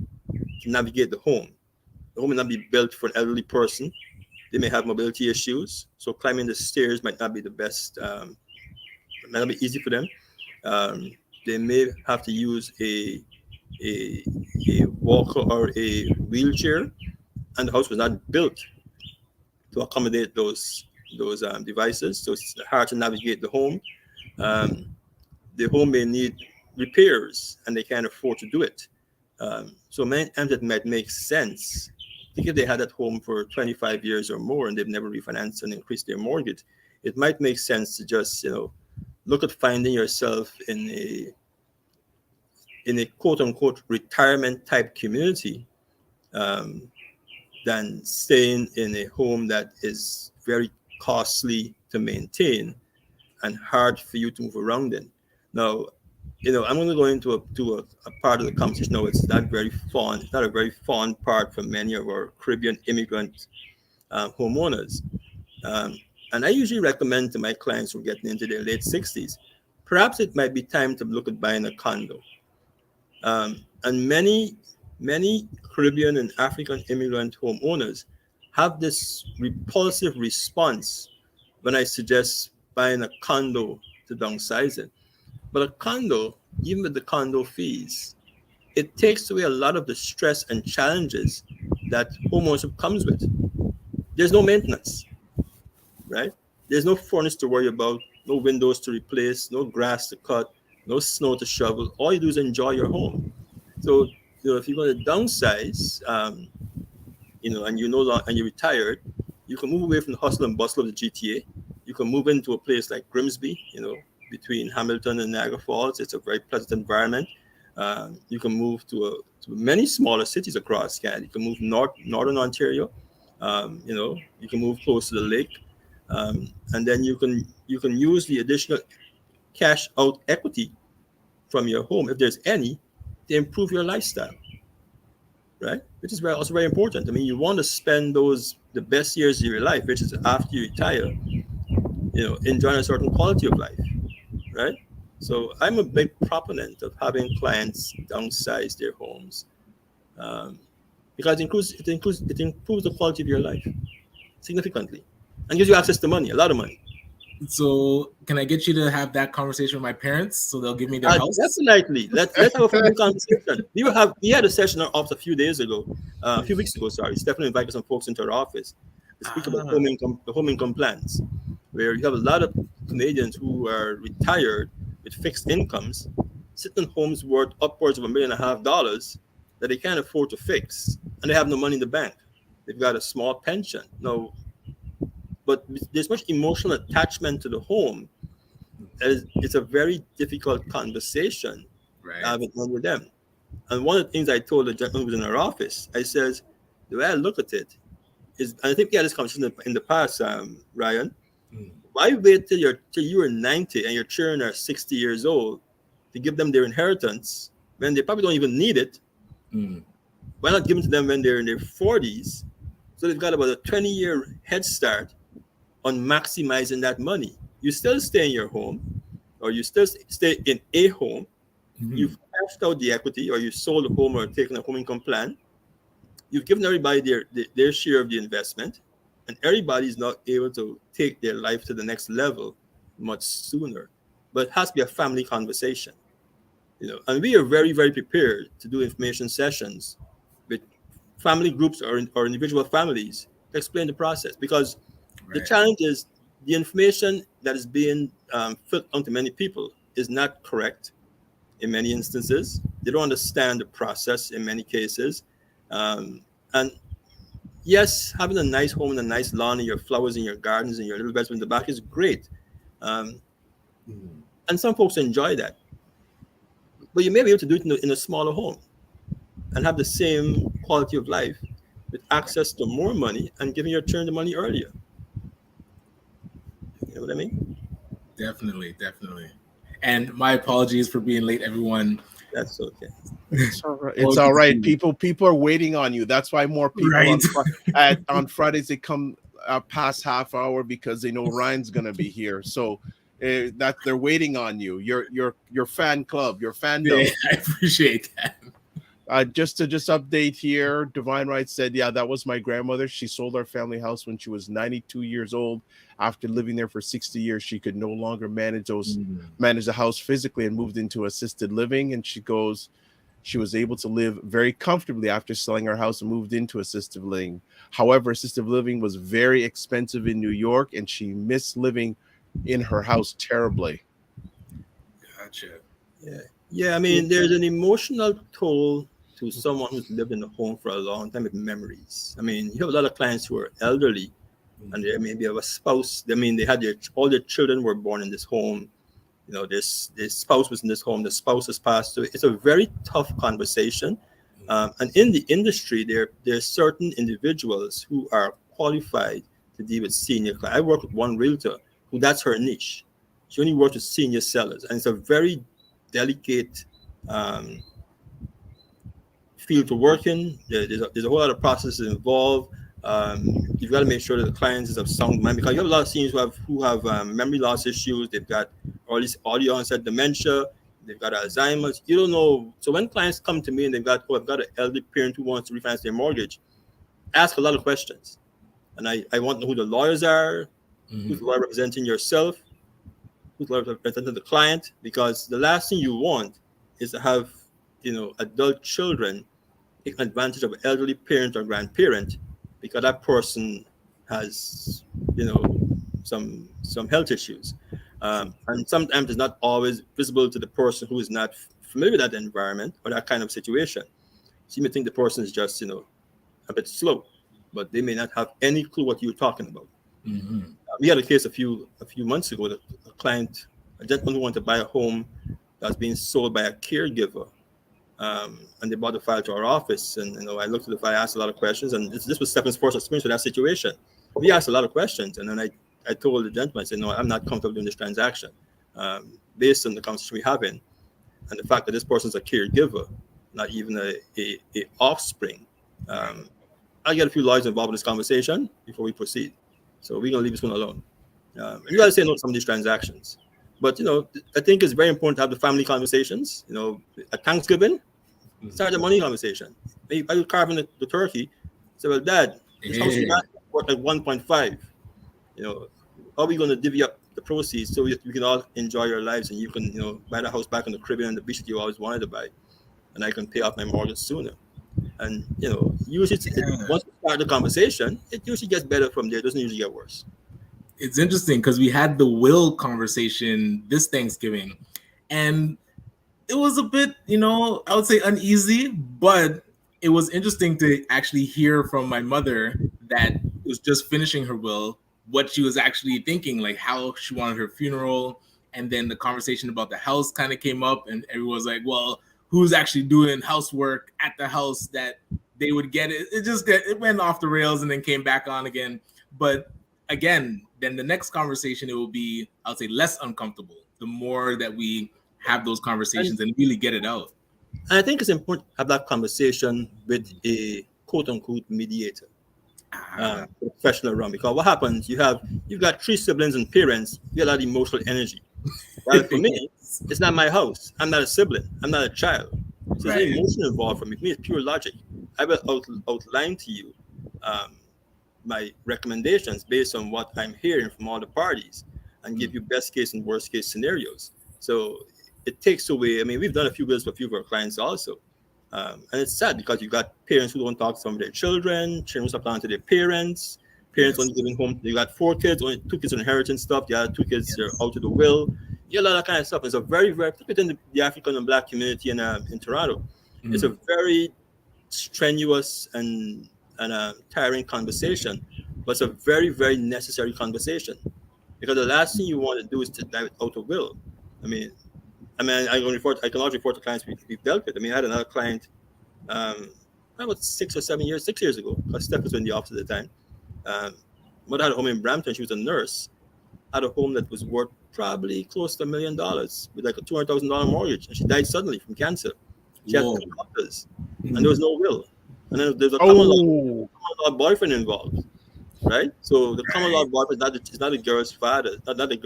to navigate the home. The home may not be built for an elderly person. They may have mobility issues, so climbing the stairs might not be the best. Might not be easy for them. They may have to use a walker or a wheelchair, and the house was not built to accommodate those devices, so it's hard to navigate the home. The home may need repairs, and they can't afford to do it. So many times it might make sense. I think if they had that home for 25 years or more and they've never refinanced and increased their mortgage, it might make sense to just look at finding yourself in a quote unquote retirement type community than staying in a home that is very costly to maintain and hard for you to move around in. Now, I'm going to go into a part of the conversation now. It's not very fun. It's not a very fun part for many of our Caribbean immigrant homeowners. And I usually recommend to my clients who are getting into their late 60s, perhaps it might be time to look at buying a condo. And many Caribbean and African immigrant homeowners have this repulsive response when I suggest buying a condo to downsize it. But a condo, even with the condo fees, it takes away a lot of the stress and challenges that homeownership comes with. There's no maintenance, right? There's no furnace to worry about, no windows to replace, no grass to cut, no snow to shovel. All you do is enjoy your home. So, if you're going to downsize, and you're retired, you can move away from the hustle and bustle of the GTA. You can move into a place like Grimsby, between Hamilton and Niagara Falls. It's a very pleasant environment. You can move to many smaller cities across Canada. You can move northern Ontario. You can move close to the lake, and then you can use the additional cash out equity from your home, if there's any, to improve your lifestyle, right? Which is also very important. I mean, you want to spend the best years of your life, which is after you retire, enjoying a certain quality of life, right? So I'm a big proponent of having clients downsize their homes because it improves the quality of your life significantly and gives you access to money, a lot of money. So can I get you to have that conversation with my parents so they'll give me their house? Definitely. Let's have a fun conversation. We had a session in our office a few weeks ago. Stephan invited some folks into our office to speak about the home income plans, where you have a lot of Canadians who are retired with fixed incomes, sitting in homes worth upwards of $1.5 million that they can't afford to fix, and they have no money in the bank. They've got a small pension. No. But there's much emotional attachment to the home. It's a very difficult conversation with them. And one of the things I told the gentleman who was in our office, I says, the way I look at it is, and I think we had this conversation in the past, Ryan, why wait till you are 90 and your children are 60 years old to give them their inheritance when they probably don't even need it? Why not give it to them when they're in their 40s? So they've got about a 20-year head start on maximizing that money. You still stay in your home, or you still stay in a home. You've cashed out the equity, or you sold the home or taken a home income plan. You've given everybody their share of the investment, and everybody's not able to take their life to the next level much sooner. But it has to be a family conversation, and we are very, very prepared to do information sessions with family groups or individual families to explain the process, because the challenge is the information that is being put onto many people is not correct in many instances. They don't understand the process in many cases. And yes, having a nice home and a nice lawn and your flowers in your gardens and your little bedroom in the back is great. And some folks enjoy that. but you may be able to do it in a smaller home and have the same quality of life with access to more money and giving your children the money earlier. You know what I mean? Definitely. And my apologies for being late, everyone. That's okay. It's all right. It's all right. People are waiting on you. That's why more people Right. on Fridays they come past half hour because they know Ryan's gonna be here. So that they're waiting on you. Your fan club, your fandom. Yeah, I appreciate that. Just to update here, Divine Right said, yeah, that was my grandmother. She sold our family house when she was 92 years old. After living there for 60 years, she could no longer manage the house physically and moved into assisted living. And she goes, she was able to live very comfortably after selling her house and moved into assisted living. However, assisted living was very expensive in New York, and she missed living in her house terribly. Gotcha. Yeah. I mean, there's an emotional toll to someone who's lived in a home for a long time with memories. I mean, you have a lot of clients who are elderly, and they maybe have a spouse. I mean, they had all their children were born in this home. You know, this spouse was in this home. The spouse has passed. So it's a very tough conversation. And in the industry, there's certain individuals who are qualified to deal with senior clients. I work with one realtor who that's her niche. She only works with senior sellers, and it's a very delicate field to work in. There's a whole lot of processes involved. You've got to make sure that the clients is of sound mind, because you have a lot of seniors who have memory loss issues. They've got early onset dementia. They've got Alzheimer's. You don't know. So when clients come to me and I've got an elderly parent who wants to refinance their mortgage, ask a lot of questions. And I want to know who the lawyers are, who's the lawyer representing yourself, who's the lawyer representing the client, because the last thing you want is to have, adult children take advantage of an elderly parent or grandparent because that person has, some health issues. And sometimes it's not always visible to the person who is not familiar with that environment or that kind of situation. So you may think the person is just, a bit slow, but they may not have any clue what you're talking about. We had a case a few months ago, a gentleman who wanted to buy a home that's being sold by a caregiver. And they brought the file to our office, and I looked at the file, asked a lot of questions, and this was Stephan's first experience with that situation. We asked a lot of questions, and then I told the gentleman, I said, no, I'm not comfortable doing this transaction based on the conversation we're having and the fact that this person's a caregiver, not even a offspring. I get a few lawyers involved in this conversation before we proceed, so we're gonna leave this one alone. You gotta say no to some of these transactions, but I think it's very important to have the family conversations. At Thanksgiving, start the money conversation. Maybe I was carving the turkey. Say, well, Dad, this house is worth like 1.5. How are we going to divvy up the proceeds so we can all enjoy your lives, and you can, buy the house back on the Caribbean and the beach that you always wanted to buy, and I can pay off my mortgage sooner. And usually once we start the conversation, it usually gets better from there. It doesn't usually get worse. It's interesting because we had the will conversation this Thanksgiving, and it was a bit, I would say uneasy, but it was interesting to actually hear from my mother that was just finishing her will, what she was actually thinking, like how she wanted her funeral. And then the conversation about the house kind of came up, and everyone was like, well, who's actually doing housework at the house that they would get it? It went off the rails and then came back on again. But again, then the next conversation, it will be, I would say, less uncomfortable the more that we have those conversations and really get it out. And I think it's important to have that conversation with a quote-unquote mediator, professional around, because what happens, you've got 3 siblings and parents, you get a lot of emotional energy. Well, for me, it's not my house. I'm not a sibling. I'm not a child. So there's emotion involved for me. For me, it's pure logic. I will outline to you my recommendations based on what I'm hearing from all the parties and give you best case and worst case scenarios. So it takes away, we've done a few wills for a few of our clients also. And it's sad because you've got parents who don't talk to some of their children who stop talking to their parents only living home. You got 4 kids, only 2 kids on inheritance stuff. The other 2 kids are out of the will. You get a lot of that kind of stuff. It's a very, very, particularly in the African and Black community in Toronto, it's a very strenuous and tiring conversation, but it's a very, very necessary conversation, because the last thing you want to do is to die without a will. I mean, I can also report to clients we've dealt with. I mean, I had another client about 6 years ago, because Steph was in the office at the time. Mother had a home in Brampton. She was a nurse. Had a home that was worth probably close to $1 million with like a $200,000 mortgage, and she died suddenly from cancer. She had 2 daughters, and there was no will. And then there's a common law boyfriend involved, right? So the common law boyfriend is not the girl's father, not the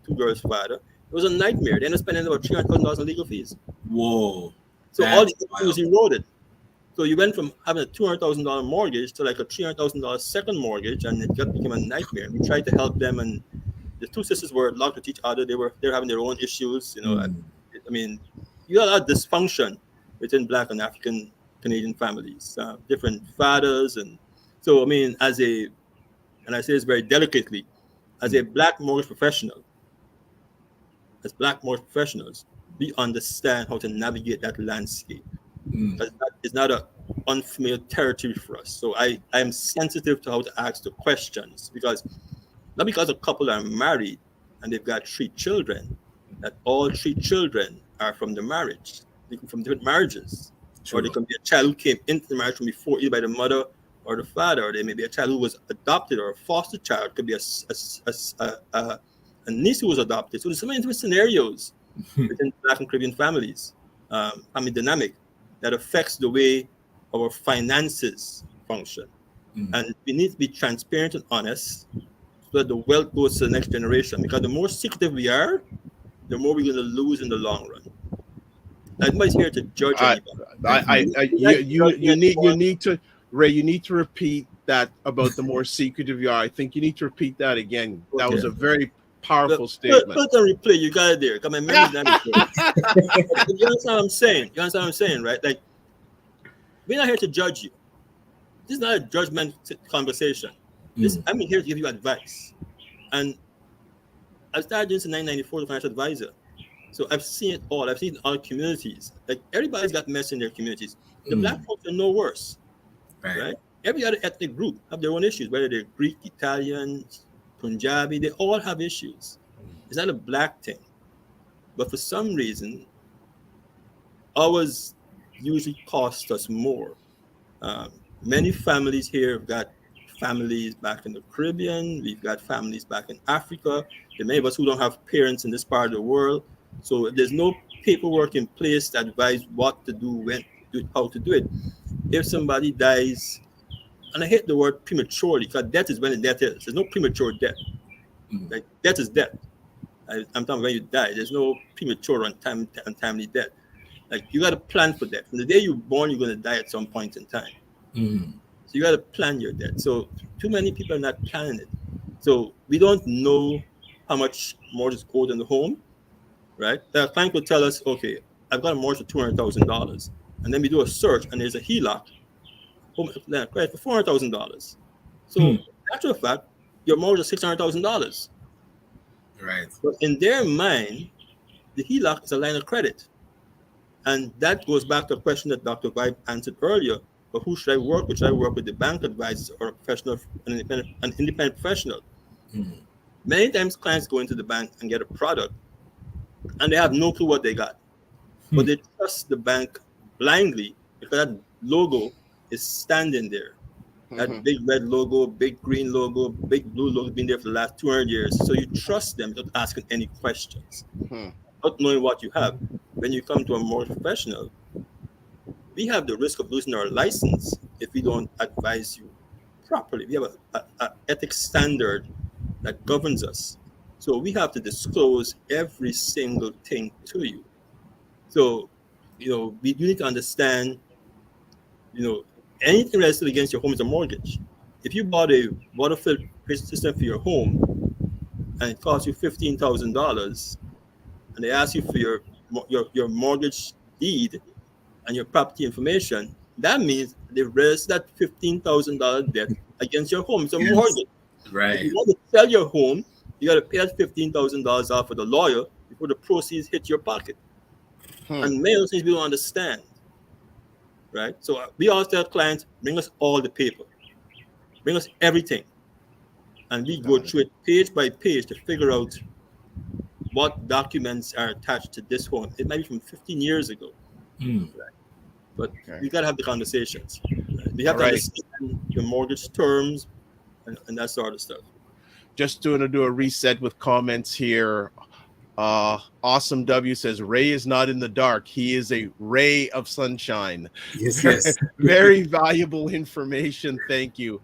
2 girls' father. It was a nightmare. They ended up spending about $300,000 in legal fees. Whoa! So all the equity was eroded. So you went from having a $200,000 mortgage to like a $300,000 second mortgage, and it became a nightmare. We tried to help them, and the 2 sisters were locked with each other. They're having their own issues, you know. I mean, you got a lot of dysfunction within Black and African Canadian families, different fathers, and so I mean, and I say this very delicately, as a Black mortgage professional, as Black mortgage professionals, we understand how to navigate that landscape. It's not an unfamiliar territory for us. So I am sensitive to how to ask the questions, because not because a couple are married and they've got 3 children, that all 3 children are from the marriage. They come from different marriages. True. Or they can be a child who came into the marriage from before, either by the mother or the father, or they may be a child who was adopted, or a foster child. It could be a niece who was adopted. So there's so many different scenarios within Black and Caribbean families, family dynamic, that affects the way our finances function. And we need to be transparent and honest so that the wealth goes to the next generation. Because the more secretive we are, the more we're going to lose in the long run. Nobody's here to judge anybody. You need to, Ray, you need to repeat that about the more secretive you are. I think you need to repeat that again. Okay. That was a very powerful statement. Put on replay. You got it there. Come on, memory's not You understand what I'm saying? You understand what I'm saying, right? Like, we're not here to judge you. This is not a judgment conversation. I'm here to give you advice. And I started doing this in 1994 as a financial advisor. So I've seen it all. I've seen it in all communities. Like, everybody's got mess in their communities. The Black folks are no worse, right? Every other ethnic group have their own issues, whether they're Greek, Italian, Punjabi, they all have issues. It's not a Black thing. But for some reason, ours usually cost us more. Many families here have got families back in the Caribbean. We've got families back in Africa. There are many of us who don't have parents in this part of the world. So there's no paperwork in place to advise what to do, when to do it, how to do it. If somebody dies, and I hate the word prematurely, because death is when the death is. There's no premature death. Like, death is death. I'm talking when you die. There's no premature untimely death. Like, you got to plan for death. From the day you're born, you're going to die at some point in time. So you got to plan your death. So too many people are not planning it. So we don't know how much mortgage is owed on the home, right? The client will tell us, okay, I've got a mortgage for $200,000. And then we do a search, and there's a HELOC, home credit, for $400,000. So, actual fact, your mortgage is $600,000. Right. But in their mind, the HELOC is a line of credit. And that goes back to a question that Dr. Vibe answered earlier. But who should I work with? Should I work with the bank advisors or a professional, an independent professional? Many times clients go into the bank and get a product, and they have no clue what they got. But they trust the bank blindly because that logo is standing there. That big red logo, big green logo, big blue logo has been there for the last 200 years. So you trust them without asking any questions, not knowing what you have. When you come to a mortgage professional, we have the risk of losing our license if we don't advise you properly. We have an ethics standard that governs us. So we have to disclose every single thing to you. So, you need to understand, anything registered against your home is a mortgage. If you bought a water filter system for your home and it costs you $15,000, and they ask you for your mortgage deed and your property information, that means they registered that $15,000 debt against your home. It's a mortgage. Right. If you want to sell your home, you got to pay that $15,000 off for the lawyer before the proceeds hit your pocket. And many of those things we don't understand. Right? So we always tell clients, bring us all the paper. Bring us everything. And we go through it page by page to figure out what documents are attached to this home. It might be from 15 years ago. But we got to have the conversations. We have to understand the mortgage terms and that sort of stuff. Just do a reset with comments here. Awesome W says Ray is not in the dark. He is a ray of sunshine. Yes. Very valuable information. Thank you.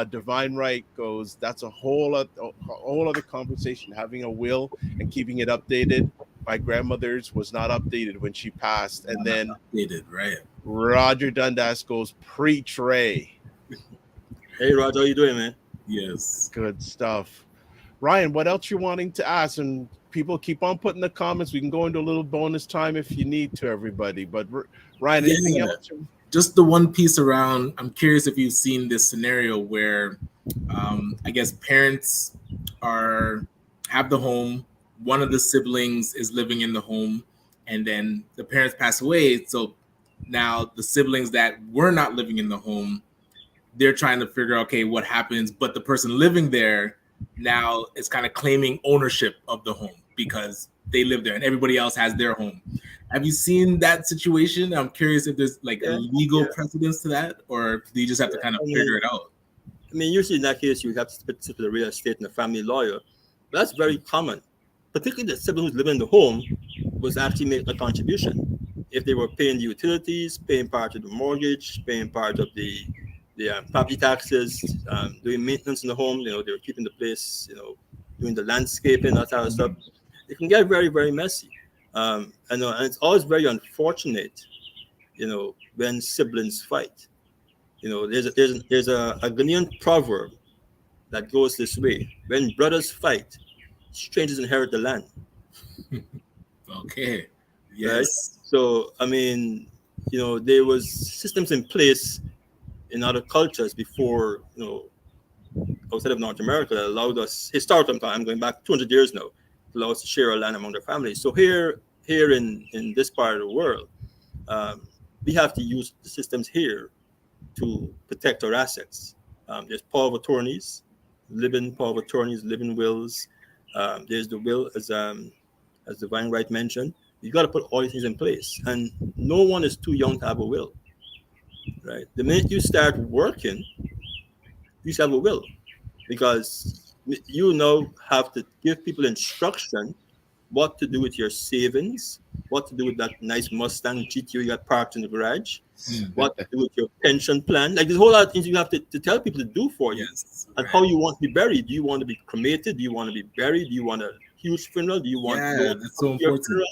Divine Right goes, that's a whole other conversation. Having a will and keeping it updated. My grandmother's was not updated when she passed. And then updated, right? Roger Dundas goes, preach Ray. Hey Roger, how you doing, man? Yes. Good stuff. Ryan, what else you're wanting to ask? And people keep on putting the comments. We can go into a little bonus time if you need to, everybody. But Ryan, anything else? Just the one piece around, I'm curious if you've seen this scenario where I guess parents have the home, one of the siblings is living in the home, and then the parents pass away. So now the siblings that were not living in the home, they're trying to figure out, okay, what happens? But the person living there now is kind of claiming ownership of the home because they live there and everybody else has their home. Have you seen that situation? I'm curious if there's like a legal precedence to that, or do you just have to kind of figure it out? I mean, usually in that case, you have to speak to the real estate and the family lawyer. But that's very common, particularly the sibling who's living in the home was actually making a contribution. If they were paying the utilities, paying part of the mortgage, paying part of the property taxes, doing maintenance in the home, they were keeping the place, doing the landscaping, that kind of stuff. It can get very, very messy. And it's always very unfortunate, when siblings fight. There's a Ghanaian proverb that goes this way: when brothers fight, strangers inherit the land. Okay. Yes. Right? So, I mean, there was systems in place in other cultures before, outside of North America that allowed us, historical time, I'm going back 200 years now, allow us to share our land among their families. So here in this part of the world, we have to use the systems here to protect our assets. There's power of attorneys, living power of attorneys, living wills. There's the will, as Divine Right mentioned. You got to put all these things in place, and no one is too young to have a will. Right? The minute you start working, you should have a will, because you now have to give people instruction what to do with your savings, what to do with that nice Mustang GTO you got parked in the garage, what to do with your pension plan. Like, there's a whole lot of things you have to tell people to do for you. And how you want to be buried. Do you want to be cremated? Do you want to be buried? Do you want a huge funeral? Do you want that's so important. Funeral?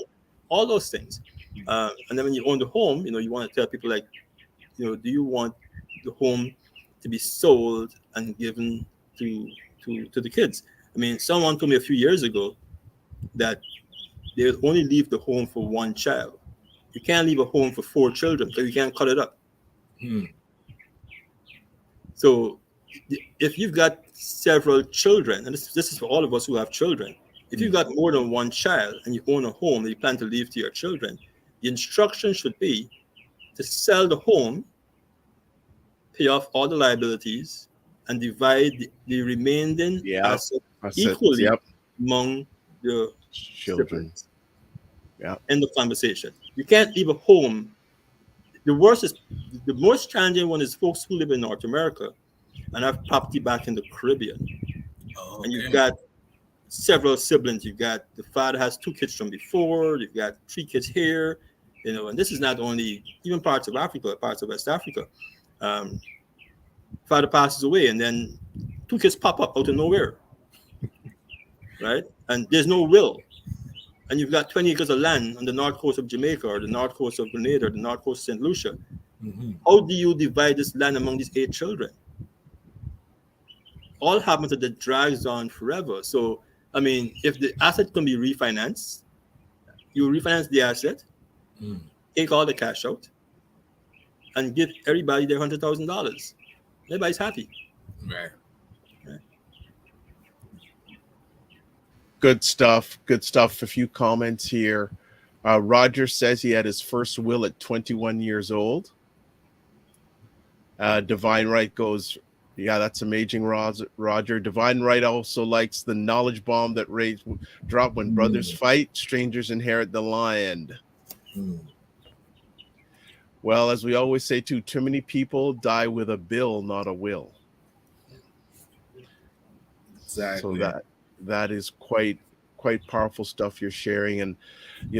All those things. And then when you own the home, you want to tell people, like, do you want the home to be sold and given to the kids? I mean, someone told me a few years ago that they would only leave the home for one child. You can't leave a home for 4 children because you can't cut it up. So if you've got several children, and this is for all of us who have children, if you've got more than one child and you own a home that you plan to leave to your children, the instruction should be to sell the home, pay off all the liabilities, and divide the remaining assets equally among the children. End of conversation. You can't leave a home. The most challenging one is folks who live in North America and have property back in the Caribbean. And you've got several siblings. You've got the father has 2 kids from before. You've got 3 kids here. And this is not only even parts of Africa, parts of West Africa. Father passes away, and then 2 kids pop up out of nowhere, right? And there's no will. And you've got 20 acres of land on the north coast of Jamaica, or the north coast of Grenada, or the north coast of St. Lucia. How do you divide this land among these 8 children? All happens that it drags on forever. So, I mean, if the asset can be refinanced, you refinance the asset, take all the cash out, and give everybody their $100,000. Everybody's happy. Right. Good stuff. Good stuff. A few comments here. Roger says he had his first will at 21 years old. Divine Right goes, Yeah, that's amazing, Roger. Divine Right also likes the knowledge bomb that Ray dropped: when brothers fight, strangers inherit the land. Well, as we always say, too many people die with a bill, not a will. Exactly. So that is quite powerful stuff you're sharing. And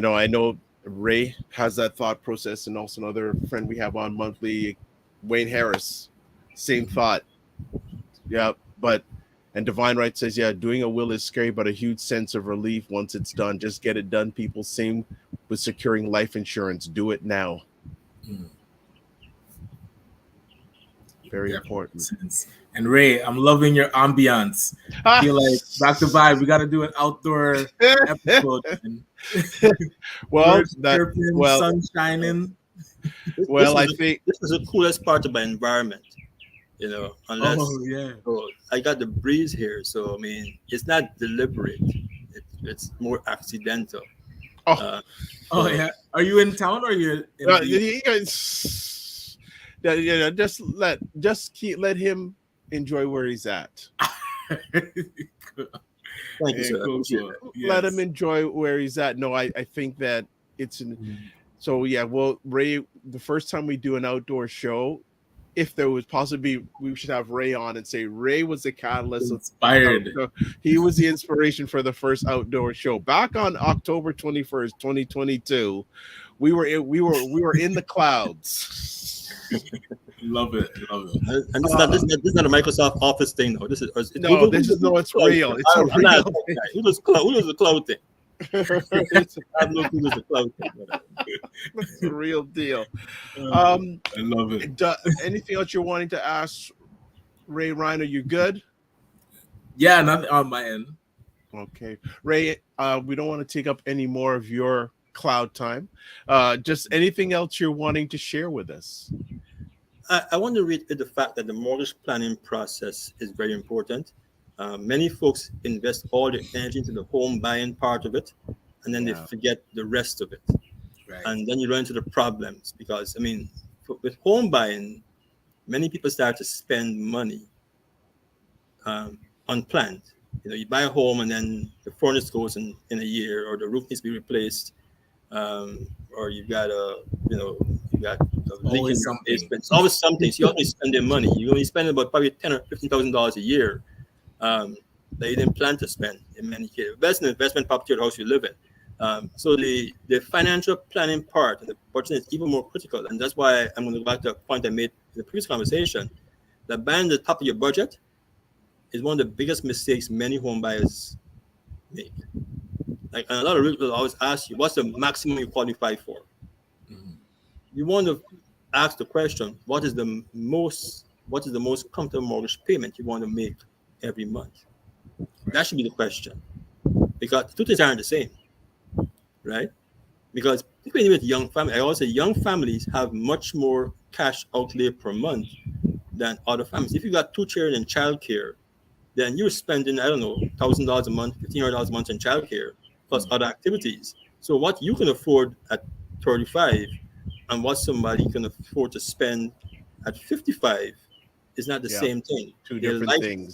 I know Ray has that thought process, and also another friend we have on monthly, Wayne Harris, same thought. Yeah, and Divine Right says, yeah, doing a will is scary, but a huge sense of relief once it's done. Just get it done, people. Same with securing life insurance. Do it now. Very important. Sense. And Ray, I'm loving your ambiance. I feel like back to vibe. We got to do an outdoor episode. Well, sun shining. I think this is the coolest part of my environment. Unless I got the breeze here, so I mean it's not deliberate; it's more accidental. Yeah. Are you in town or are you? Let him enjoy where he's at. Thank you, sir. Cool. Let him enjoy where he's at. No, I think that it's so yeah. Well, Ray, the first time we do an outdoor show, if there was possibly, we should have Ray on and say Ray was the catalyst. Inspired. He was the inspiration for the first outdoor show back on October 21st, 2022. We were in the clouds. Love it. And this is not a Microsoft Office thing, though. It's real. It's real. It's Who does the cloud thing? I have no clue the cloud thing. It's a real deal. I love it. Anything else you're wanting to ask Ray? Ryan, are you good? Yeah, nothing on my end. Okay, Ray. We don't want to take up any more of your cloud time. Just anything else you're wanting to share with us? I want to read the fact that the mortgage planning process is very important. Many folks invest all their energy into the home buying part of it, and then they forget the rest of it. Right. And then you run into the problems because, I mean, with home buying, many people start to spend money unplanned. You buy a home and then the furnace goes in a year, or the roof needs to be replaced, or you got a leak in your basement. It's always something. So you always spend your money. You only spend about probably $10,000 or $15,000 a year that you didn't plan to spend in many cases. That's an investment property or the house you live in. So the financial planning part of the budget is even more critical. And that's why I'm going to go back to a point I made in the previous conversation, that buying the top of your budget is one of the biggest mistakes many home buyers make. Like, and a lot of people always ask you, what's the maximum you qualify for? Mm-hmm. You want to ask the question, what is the most comfortable mortgage payment you want to make every month? That should be the question, because two things aren't the same, right? Because particularly with young families, I always say young families have much more cash outlay per month than other families. If you got two children in childcare, then you're spending, I don't know, $1,000 a month, $1,500 a month in childcare, plus other activities. So what you can afford at 35 and what somebody can afford to spend at 55 is not the same thing. Two different things.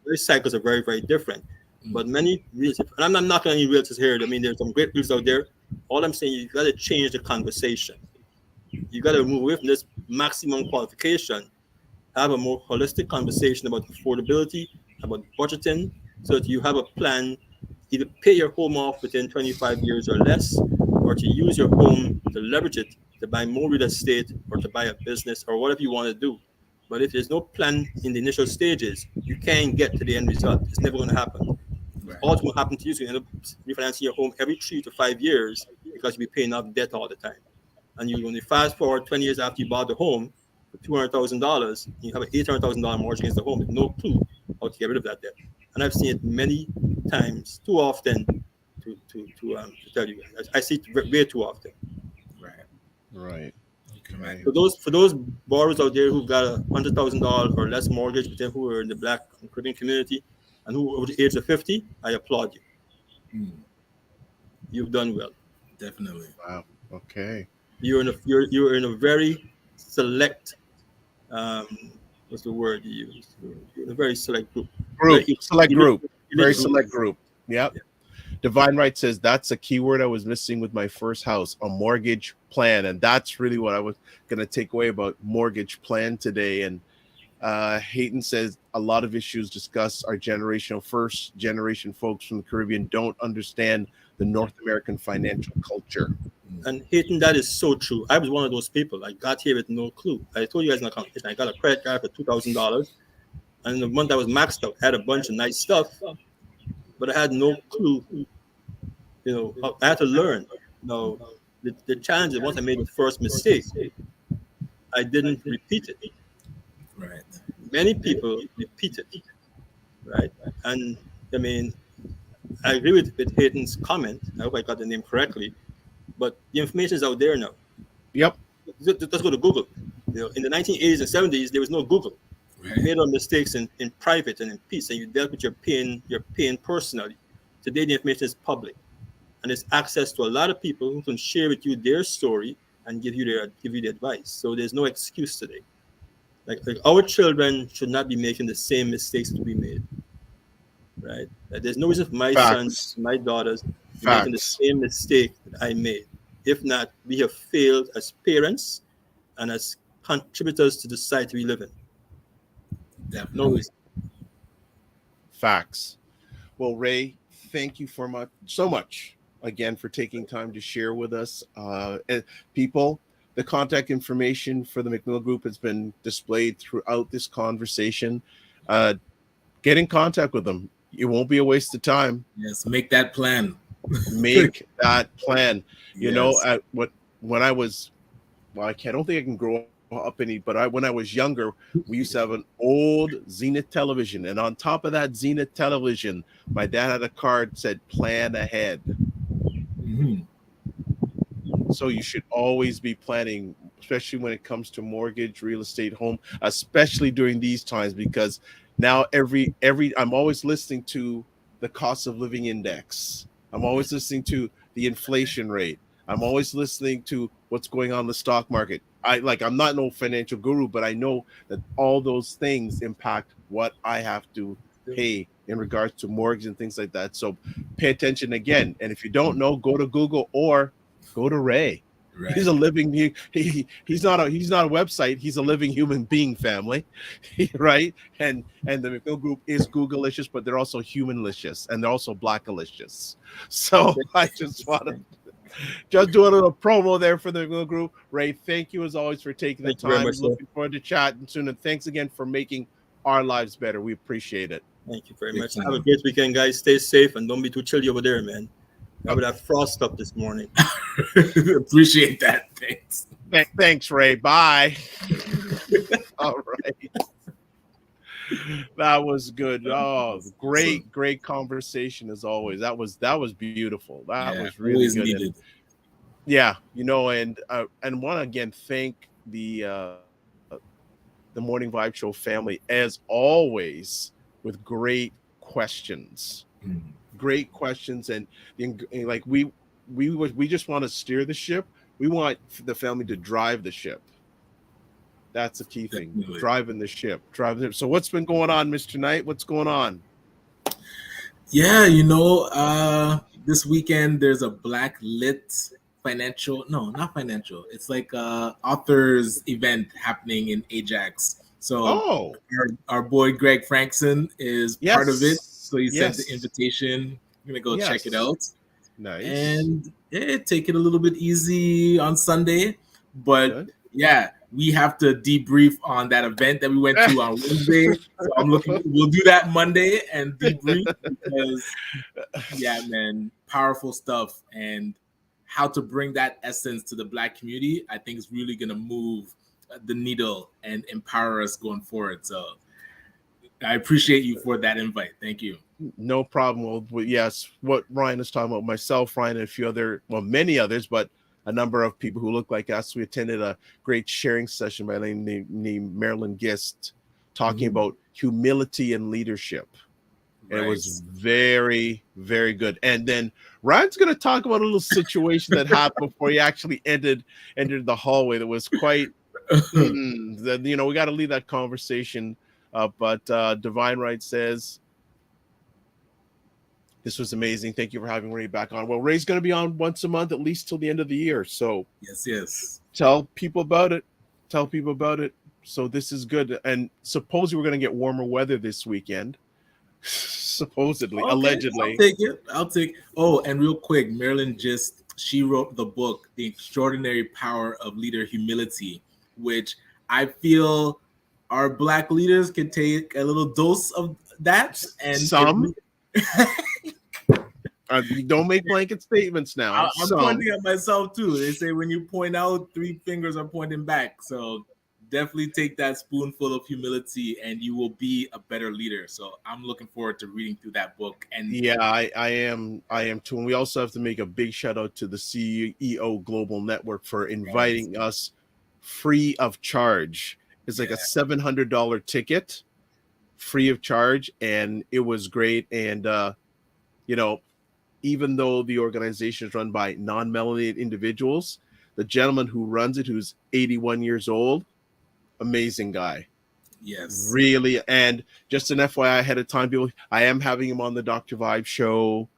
Their cycles are very, very different. But many realtors, and I'm not knocking any realtors here. I mean, there's some great realtors out there. All I'm saying, you got to change the conversation. You got to move away from this maximum qualification, have a more holistic conversation about affordability, about budgeting, so that you have a plan, either pay your home off within 25 years or less, or to use your home to leverage it to buy more real estate or to buy a business or whatever you want to do. But if there's no plan in the initial stages, you can't get to the end result. It's never going to happen. Right. All will happen to you is you end up refinancing your home every 3 to 5 years because you'll be paying off debt all the time. And you only fast forward 20 years after you bought the home for $200,000, you have an $800,000 mortgage against the home with no clue how to get rid of that debt. And I've seen it many times, too often to tell you. I see it way too often. Right. Okay. For those borrowers out there who've got $100,000 or less mortgage, but then who are in the Black and Caribbean community and who are over the age of 50, I applaud you. You've done well. Definitely. Wow. Okay. You're in a very select what's the word you use? A very select group. Group, Very select group, very elite select group. Yep. Yeah. Divine Right says that's a keyword I was missing with my first house, a mortgage plan. And that's really what I was going to take away about mortgage plan today. And Hayden says a lot of issues discussed are generational. First generation folks from the Caribbean don't understand the North American financial culture. And Hayden, that is so true. I was one of those people. I got here with no clue. I told you guys in the conversation, I got a credit card for $2,000. And the month I was maxed out, I had a bunch of nice stuff, but I had no clue. I had to learn. The challenge is once I made the first mistake, I didn't repeat it. Right. Many people repeat it, right? And I mean, I agree with Hayden's comment. I hope I got the name correctly, but the information is out there now. Yep. Let's go to Google. In the 1980s and 70s, there was no Google. Right. You made our mistakes in private and in peace, and you dealt with your pain personally. Today, the information is public, and there's access to a lot of people who can share with you their story and give you the advice. So there's no excuse today. Like our children should not be making the same mistakes that we made, right? There's no reason for my sons, my daughters, making the same mistake that I made. If not, we have failed as parents and as contributors to the society we live in. Definitely. No reason. Facts. Well, Ray, thank you so much again for taking time to share with us. People, the contact information for the McMillan Group has been displayed throughout this conversation. Get in contact with them. It won't be a waste of time. Yes, make that plan. Make that plan. You Yes. know, when I was, I don't think I can grow up any, but when I was younger, we used to have an old Zenith television, and on top of that Zenith television, my dad had a card that said "Plan ahead." Mm-hmm. So you should always be planning, especially when it comes to mortgage, real estate, home, especially during these times, because now I'm always listening to the cost of living index. I'm always listening to the inflation rate. I'm always listening to what's going on in the stock market. I'm not no financial guru, but I know that all those things impact what I have to pay in regards to mortgage and things like that. So pay attention again. And if you don't know, go to Google or go to Ray. Right. He's a living he's not a website, he's a living human being, family. Right? And the McMillan Group is Google-licious, but they're also human-licious, and they're also Black-alicious. So I just want to do a little promo there for the McMillan Group. Ray, thank you as always for taking the time. Looking forward to chatting soon, and thanks again for making our lives better. We appreciate it. Thank you very much. Have a great weekend, guys. Stay safe and don't be too chilly over there, man. I would have frost up this morning. Appreciate that. Thanks. Thanks, Ray. Bye. All right. That was good. Oh, great conversation as always. That was beautiful. That was really good. And, yeah, and want to again thank the Morning Vibe Show family as always with great questions. Mm-hmm. Great questions, and like we just want to steer the ship. We want the family to drive the ship. That's the key thing. Definitely. Driving the ship. So what's been going on, Mr. Knight? What's going on? Yeah, this weekend there's a Black Lit not financial. It's like a authors event happening in Ajax. So our boy Greg Frankson is part of it. So he sent the invitation. I'm going to go check it out. Nice. And take it a little bit easy on Sunday. But we have to debrief on that event that we went to on Wednesday. So we'll do that Monday and debrief because, man, powerful stuff. And how to bring that essence to the Black community, I think is really going to move the needle and empower us going forward. So I appreciate you for that invite. Thank you. No problem. Well, yes, what Ryan is talking about, myself, Ryan, and a few many others, but a number of people who look like us. We attended a great sharing session by a lady named Marilyn Gist talking about humility and leadership. Right. It was very, very good. And then Ryan's going to talk about a little situation that happened before he actually entered the hallway that was quite Then, you know, we got to leave that conversation. But Divine Right says, this was amazing. Thank you for having Ray back on. Well, Ray's going to be on once a month, at least till the end of the year. So Yes. tell people about it. Tell people about it. So this is good. And supposedly we're going to get warmer weather this weekend. Supposedly, Okay, allegedly. I'll take. Oh, and real quick, Marilyn she wrote the book, The Extraordinary Power of Leader Humility, which I feel our Black leaders can take a little dose of that. And some. Don't make blanket statements now. I'm pointing at myself too. They say when you point out, 3 fingers are pointing back. So definitely take that spoonful of humility and you will be a better leader. So I'm looking forward to reading through that book. And yeah, I am too. And we also have to make a big shout out to the CEO Global Network for inviting us free of charge. It's like a $700 ticket, free of charge, and it was great. And you know, even though the organization is run by non-melanated individuals, the gentleman who runs it, who's 81 years old, amazing guy. Yes. Really. And just an FYI ahead of time, people, I am having him on the Dr. Vibe show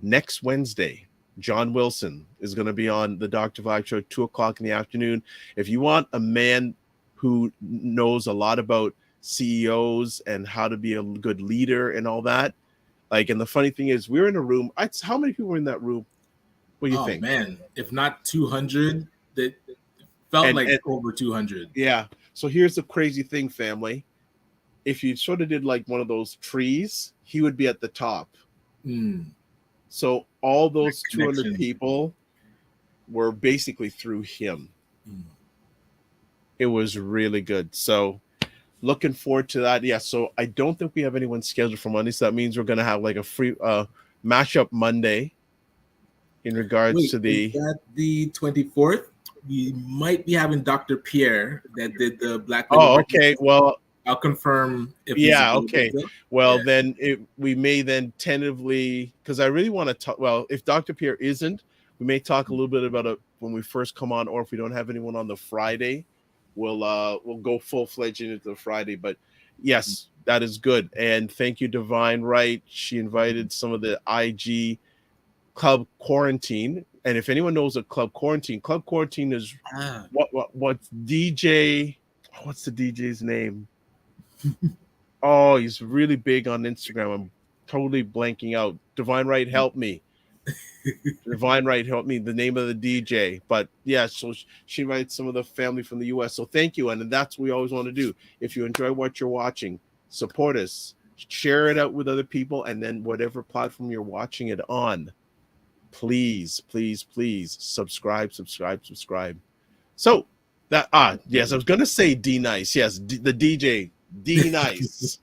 next Wednesday. John Wilson is going to be on the Dr. Vibe show at 2:00 in the afternoon. If you want a man who knows a lot about CEOs and how to be a good leader and all that, like, and the funny thing is, we're in a room. How many people were in that room? What do you think? Man, if not 200, that felt like over 200. Yeah. So here's the crazy thing, family. If you sort of did like one of those trees, he would be at the top. So all those 200 people were basically through him. It was really good. So looking forward to that. Yeah, so I don't think we have anyone scheduled for Monday. So that means we're going to have like a free mashup Monday in regards to the... Is that the 24th? We might be having Dr. Pierre that did the Black... Oh, okay. Well, I'll confirm. Okay. Well, then we may then tentatively... Because I really want to talk... Well, if Dr. Pierre isn't, we may talk a little bit about it when we first come on, or if we don't have anyone on the Friday, we'll go full-fledged into the Friday. But yes, that is good. And thank you, Divine Right. She invited some of the IG Club Quarantine. And if anyone knows a Club Quarantine is what's DJ? What's the DJ's name? Oh, he's really big on Instagram. I'm totally blanking out. Divine Right, help me. Divine Right, help me. The name of the DJ. But yeah, so she invited some of the family from the US. So thank you. And that's what we always want to do. If you enjoy what you're watching, support us, share it out with other people, and then whatever platform you're watching it on, please subscribe. So that yes, I was gonna say D Nice. Yes, the DJ D Nice.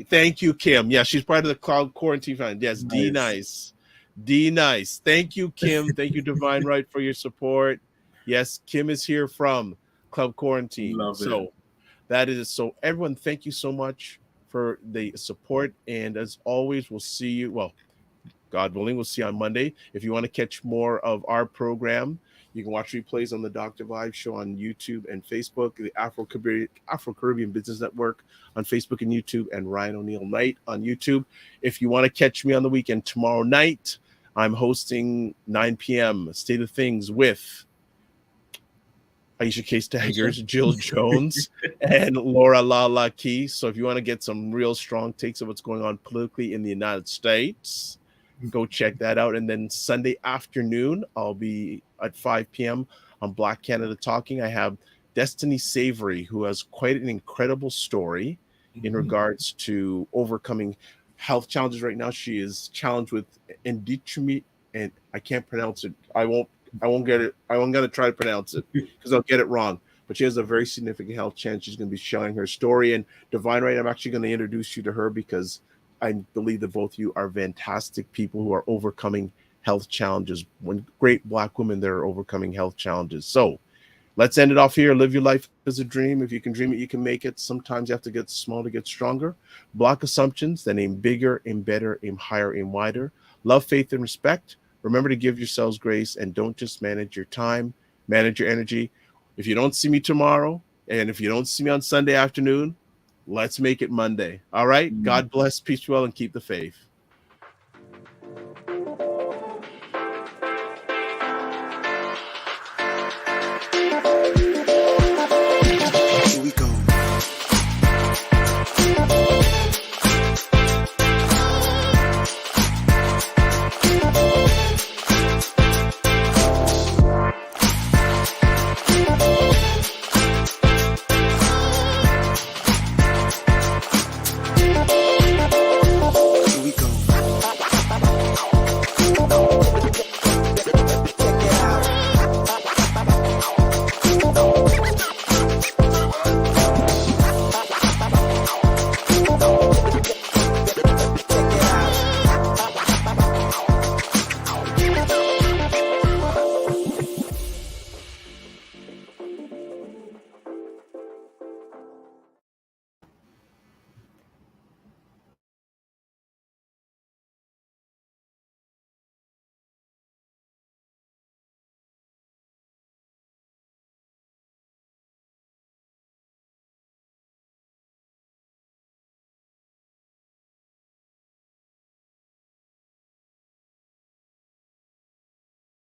Thank you, Kim. Yeah, she's part of the Cloud Quarantine Fund. Yes, nice. D Nice. Thank you, Kim. Thank you, Divine Right, for your support. Yes, Kim is here from Club Quarantine. That is so. Everyone, thank you so much for the support. And as always, we'll see you. Well, God willing, we'll see you on Monday. If you want to catch more of our program, you can watch replays on the Dr. Vibe show on YouTube and Facebook, the Afro Caribbean Business Network on Facebook and YouTube, and Ryan Oneil Knight on YouTube. If you want to catch me on the weekend, tomorrow night, I'm hosting 9 p.m. State of Things with Aisha K. Staggers, Jill Jones, and Laura Lala Key. So if you want to get some real strong takes of what's going on politically in the United States, go check that out. And then Sunday afternoon, I'll be at 5 p.m. on Black Canada Talking. I have Destiny Savory, who has quite an incredible story in regards to overcoming health challenges right now. She is challenged with endometriosis, and I can't pronounce it. I won't get it. I'm going to try to pronounce it because I'll get it wrong. But she has a very significant health challenge. She's going to be sharing her story. And Divine Right, I'm actually going to introduce you to her because I believe that both of you are fantastic people who are overcoming health challenges. When great Black women that are overcoming health challenges. So let's end it off here. Live your life as a dream. If you can dream it, you can make it. Sometimes you have to get small to get stronger. Block assumptions, then aim bigger, aim better, aim higher, aim wider. Love, faith, and respect. Remember to give yourselves grace and don't just manage your time, manage your energy. If you don't see me tomorrow, and if you don't see me on Sunday afternoon, let's make it Monday. All right. God bless, peace, well, and keep the faith.